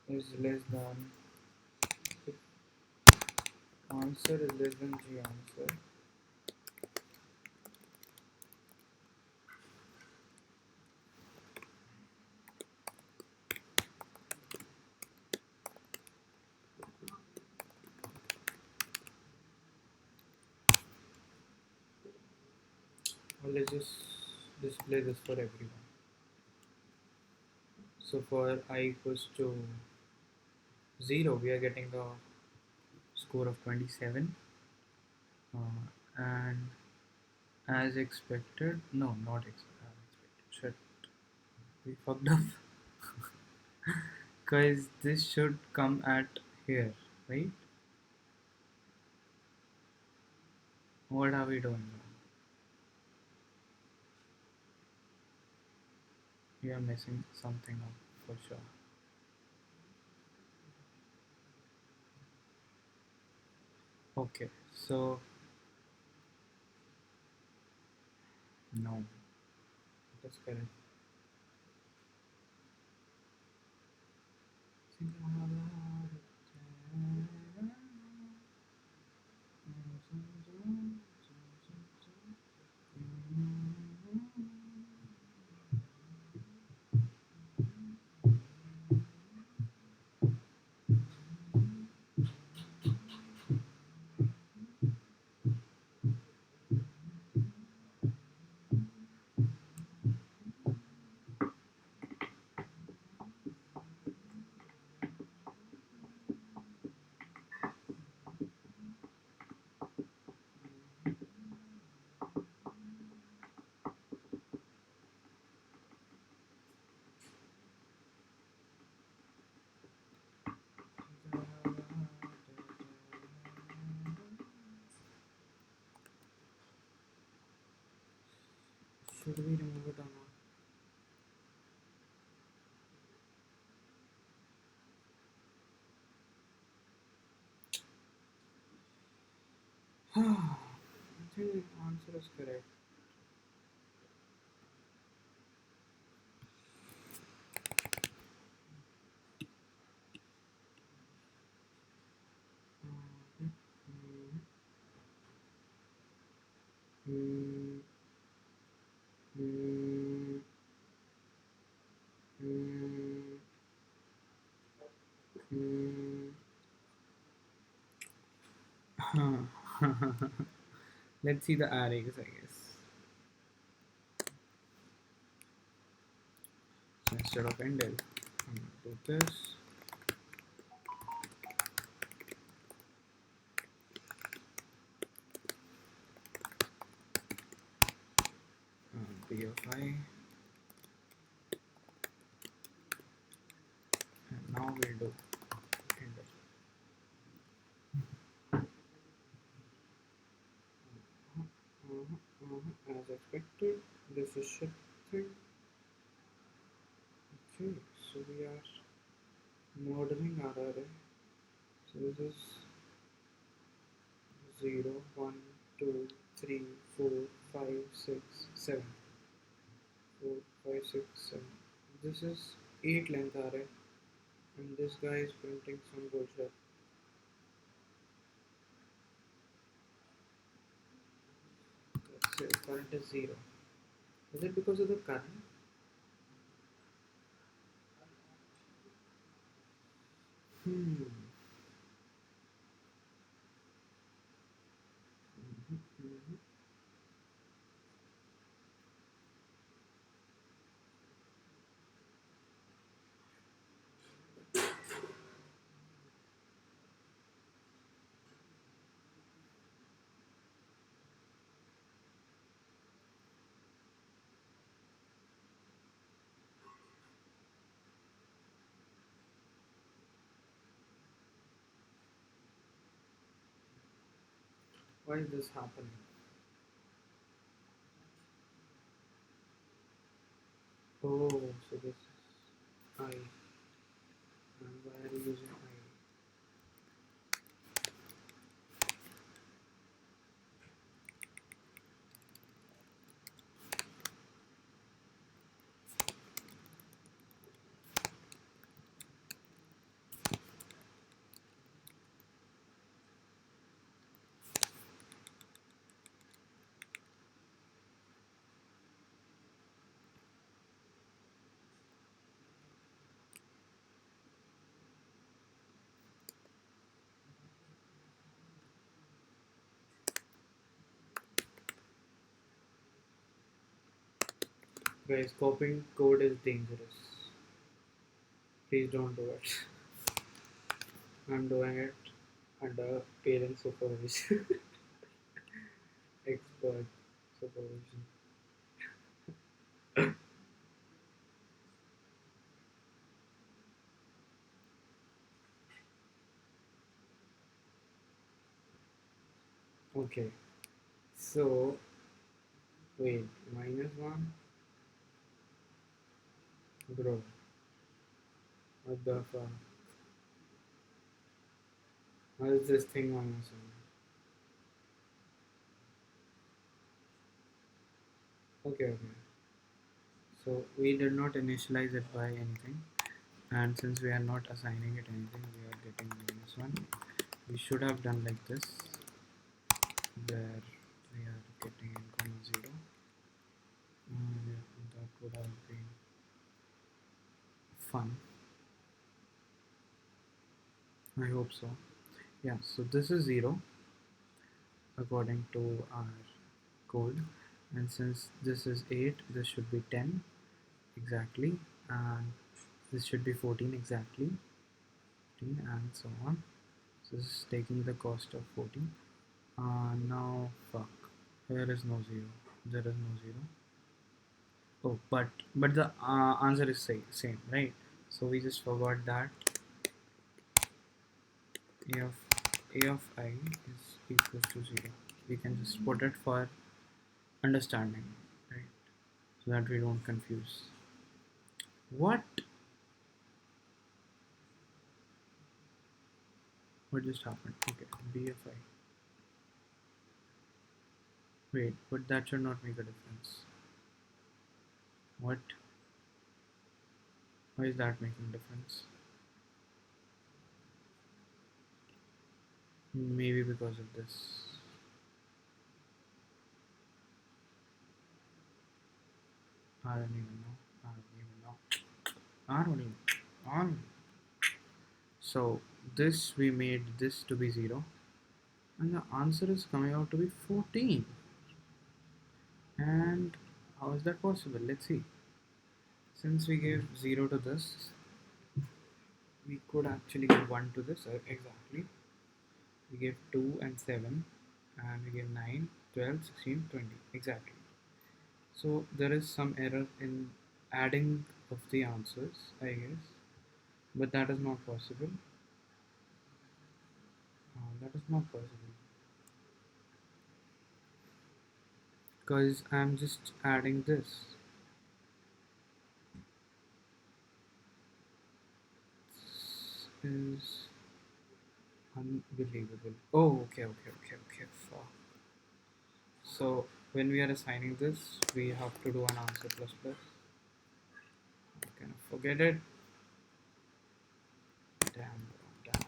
is less than, if answer is less than G answer, or let's just display this for everyone. So for I equals to 0, we are getting a score of 27, and as expected, no, not expected, shit, we fucked up. Because this should come at here, right? What are we doing now? We are messing something up. for sure. Okay, so no, that's correct. Should we remove it or not? I think the answer is correct. Mm, mm, mm, mm. Let's see the arrays, I guess. So instead of endl, I'm going to do this. B of I, and now we'll do endl. As expected, this is shifting. Okay, so we are modeling our array. So this is 0, 1, 2, 3, 4, 5, 6, 7. 4, 5, 6, 7. This is 8 length array, and this guy is printing some bullshit. Let's say current is 0. Is it because of the current? Hmm. Why is this happening? Oh, so this is I. And why are you using I? Guys, copying code is dangerous. Please don't do it. I'm doing it under parent supervision, expert supervision. Okay, so wait, -1, bro. What the fuck? How is this thing on your side? Okay, okay. So we did not initialize it by anything, and since we are not assigning it anything, we are getting -1. We should have done like this, where we are getting in comma 0. Yeah, that would have been fun. I hope so. Yeah, so this is 0 according to our code, and since this is 8, this should be 10 exactly, and this should be 14 exactly, 14 and so on. So this is taking the cost of 14. Now fuck, here is no 0, there is no 0. Oh, but the answer is same, right? So we just forgot that a of I is equals to 0. We can just put it for understanding, right? So that we don't confuse. What? What just happened? Okay, BFI. Wait, but that should not make a difference. What? Why is that making a difference? Maybe because of this. I don't even know. I don't even know. I don't even. I don't. So this we made this to be 0, and the answer is coming out to be 14. And how is that possible? Let's see. Since we gave 0 to this, we could actually give 1 to this exactly. We gave 2 and 7, and we gave 9, 12, 16, 20 exactly. So there is some error in adding of the answers, I guess, but that is not possible. That is not possible because I'm just adding this. This is unbelievable. Oh, okay, okay, okay, okay. Fuck. So when we are assigning this, we have to do an answer plus plus. Kind of forget it. Damn, damn.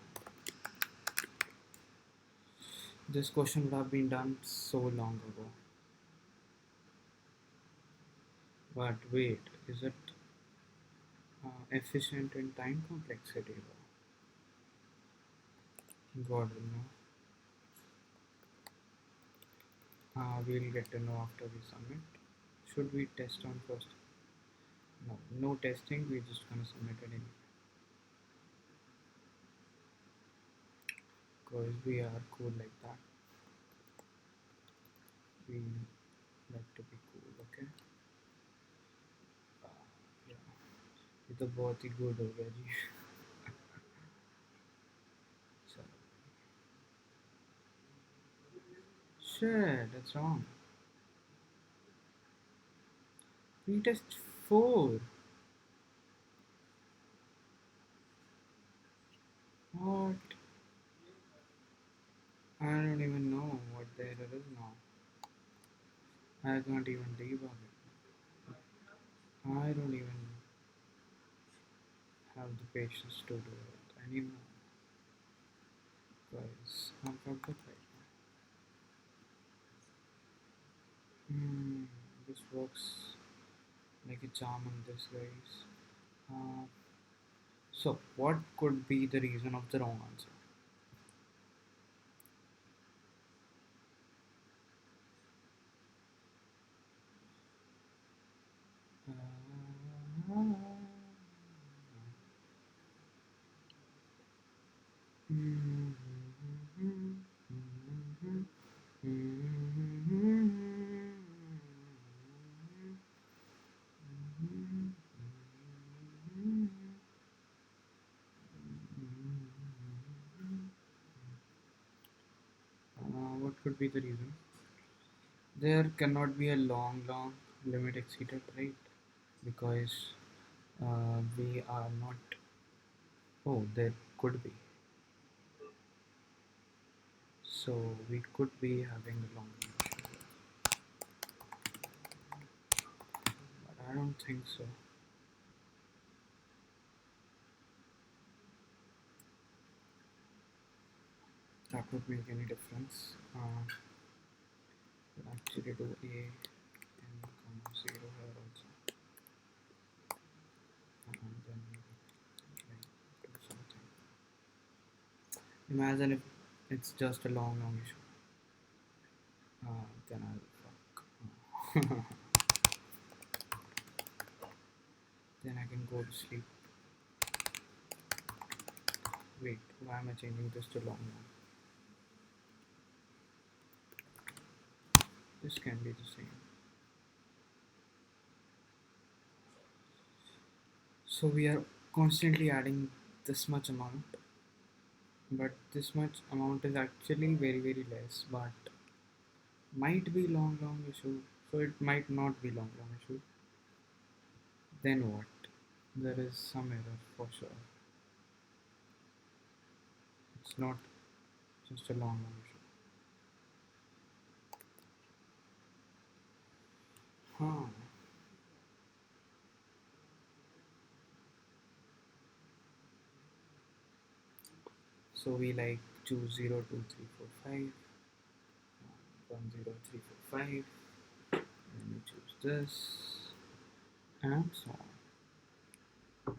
This question would have been done so long ago. But wait, is it efficient in time complexity? God will know. We'll get to know after we submit. Should we test on first? No, no testing. We're just gonna submit it anyway. Because we are cool like that. We like to be cool, okay? Yeah, ये तो बहुत ही good हो गया जी. So, shit, that's wrong. Retest 4. What? I don't even know what the error is now. I can't even debug it. I don't even have the patience to do it anymore. Guys, I'm fucked up right now. This works like a charm on this, guys. Uh, so, what could be the reason of the wrong answer? Uh, what could be the reason? There cannot be a long limit exceeded, right? Because we are not Oh, there could be. So we could be having a long issue, but I don't think so. That would make any difference. We'll actually do a n comma 0 here also, and then like do something. Imagine if it's just a long issue. Then I'll fuck. Then I can go to sleep. Wait, why am I changing this to long? This can be the same. So we are constantly adding this much amount, but this much amount is actually very less, but might be long issue. So it might not be long issue. Then what? There is some error for sure. It's not just a long issue. Huh. So we like choose 0, 2, 3, 4, 5, 1, 0, 3, 4, 5, and we choose this, and so on.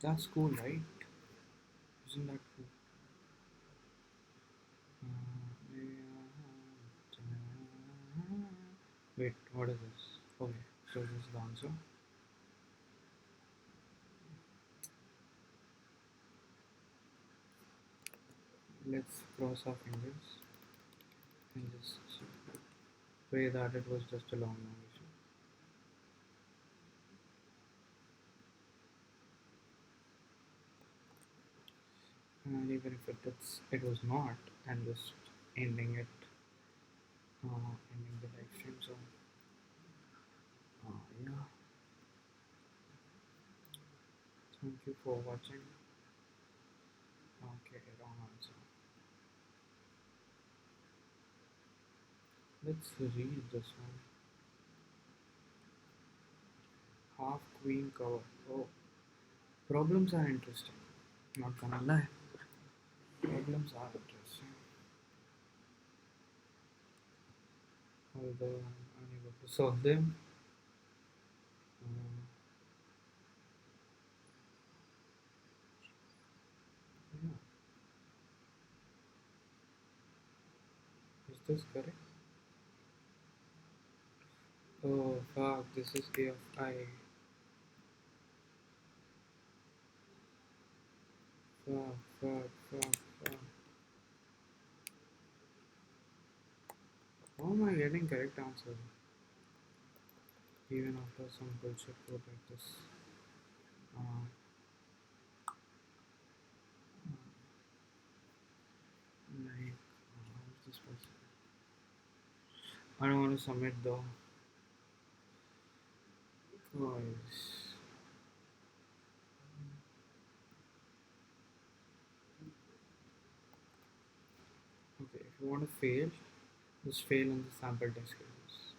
That's cool, right? Isn't that cool? Wait, what is this? Okay, so this is the answer. Let's cross our fingers and just pray that it was just a long issue. And even if it was not, and just ending it, ending the live stream. So, yeah. Thank you for watching. Okay, wrong answer. Let's read this one. Half queen cover. Oh, problems are interesting. Not gonna lie. Problems are interesting. Although I'm unable to solve them. Uh, yeah. Is this correct? Oh fuck, this is A of I. Fuck. How am I getting correct answer? Even after some bullshit code like this. Uh, like, how is this possible? I don't want to submit though. Guys. Okay, if you want to fail, just fail on the sample test cases.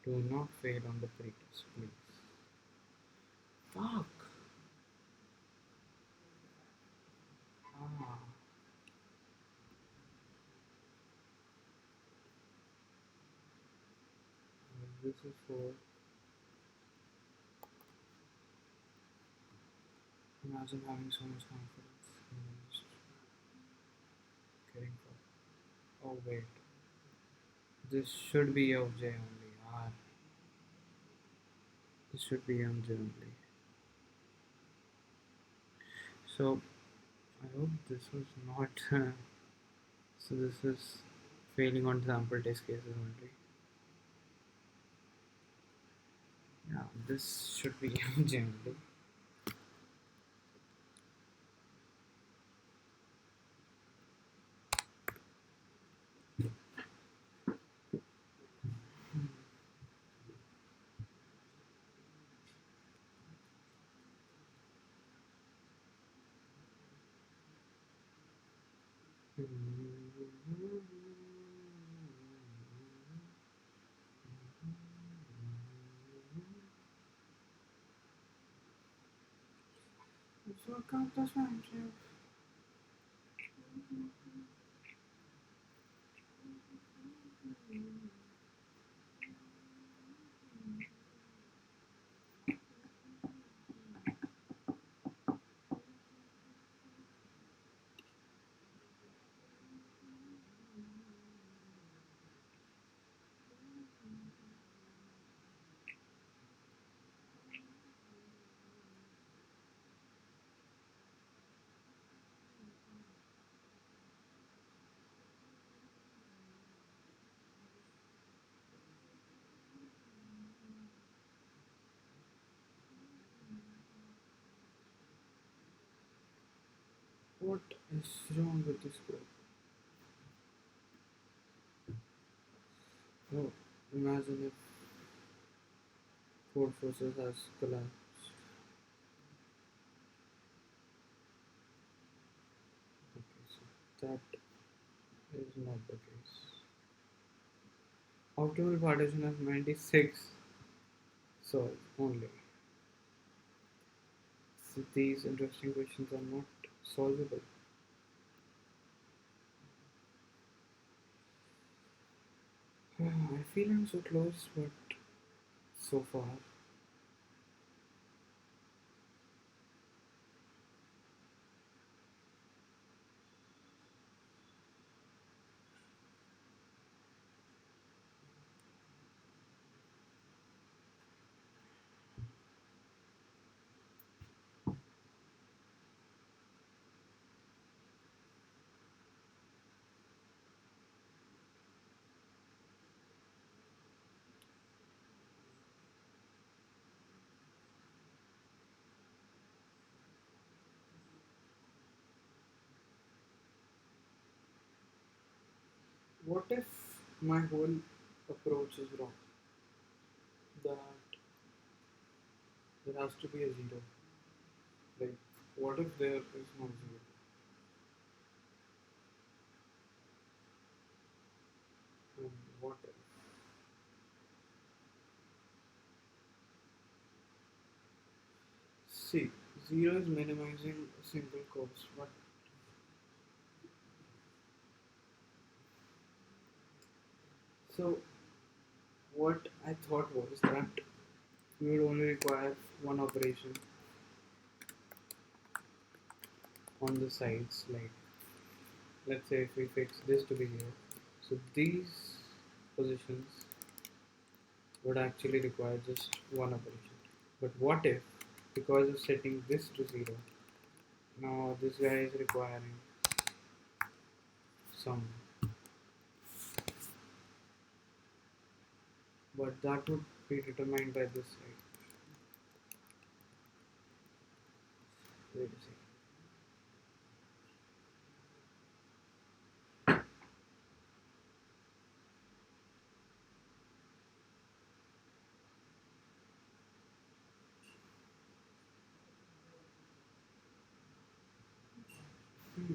Do not fail on the pre-test, please. Fuck. Ah. This is for. Imagine having so much confidence and just getting for. Oh wait. This should be of J only. R. This should be on J only. So I hope this was not. So this is failing on sample test cases only. Yeah, this should be on J only. So I can't touch my handkerchief. What is wrong with this code? Oh, imagine if Codeforces has collapsed. Okay, so that is not the case. Optimal partition of 96 solved only. So these interesting questions are not solvable. I feel I'm so close, but so far. What if my whole approach is wrong? That there has to be a zero. Like, what if there is no zero? And what if? See, zero is minimizing a single cost, but so what I thought was that we would only require one operation on the sides, like let's say if we fix this to be 0, so these positions would actually require just one operation. But what if, because of setting this to 0, now this guy is requiring some, but that would be determined by this side. Wait a second. Hmm.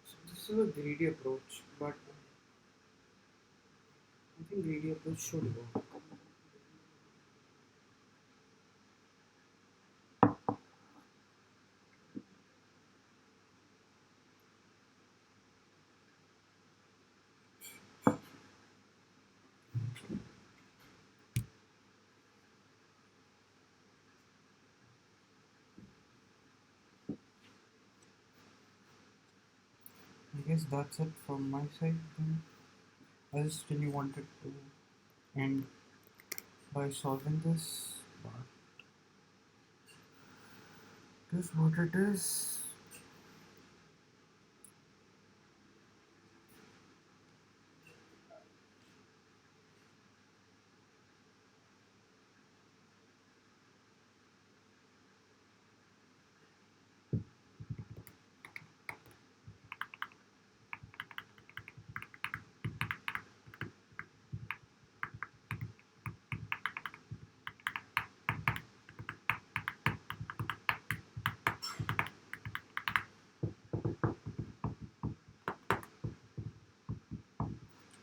So this is a greedy approach, but I think greedy approach should work. I guess that's it from my side then. I just really wanted to end by solving this, but it is what it is.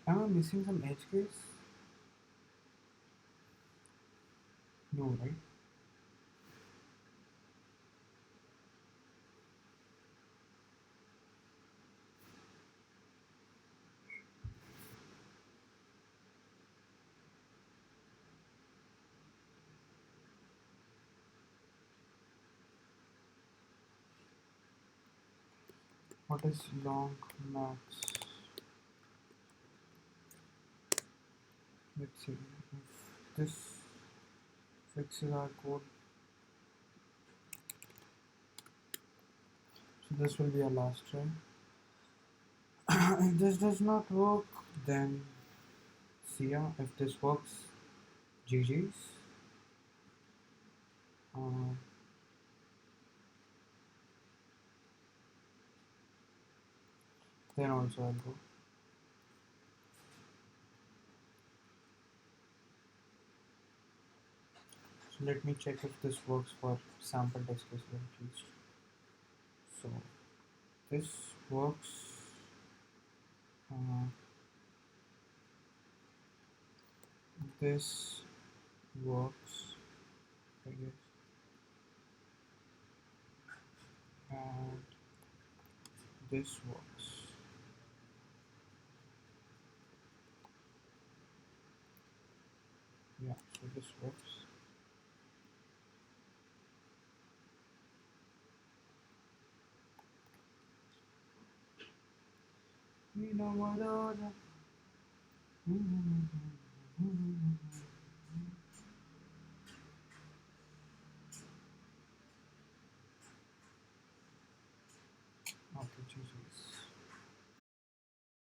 Am I missing some edge case? No, right? What is long max? Let's see if this fixes our code. So this will be our last try. If this does not work, then see ya. If this works, GG's. Uh, then also I'll go. So let me check if this works for sample test case at least. So this works. Uh, this works, I guess, and this works. Yeah, so this works. You know what?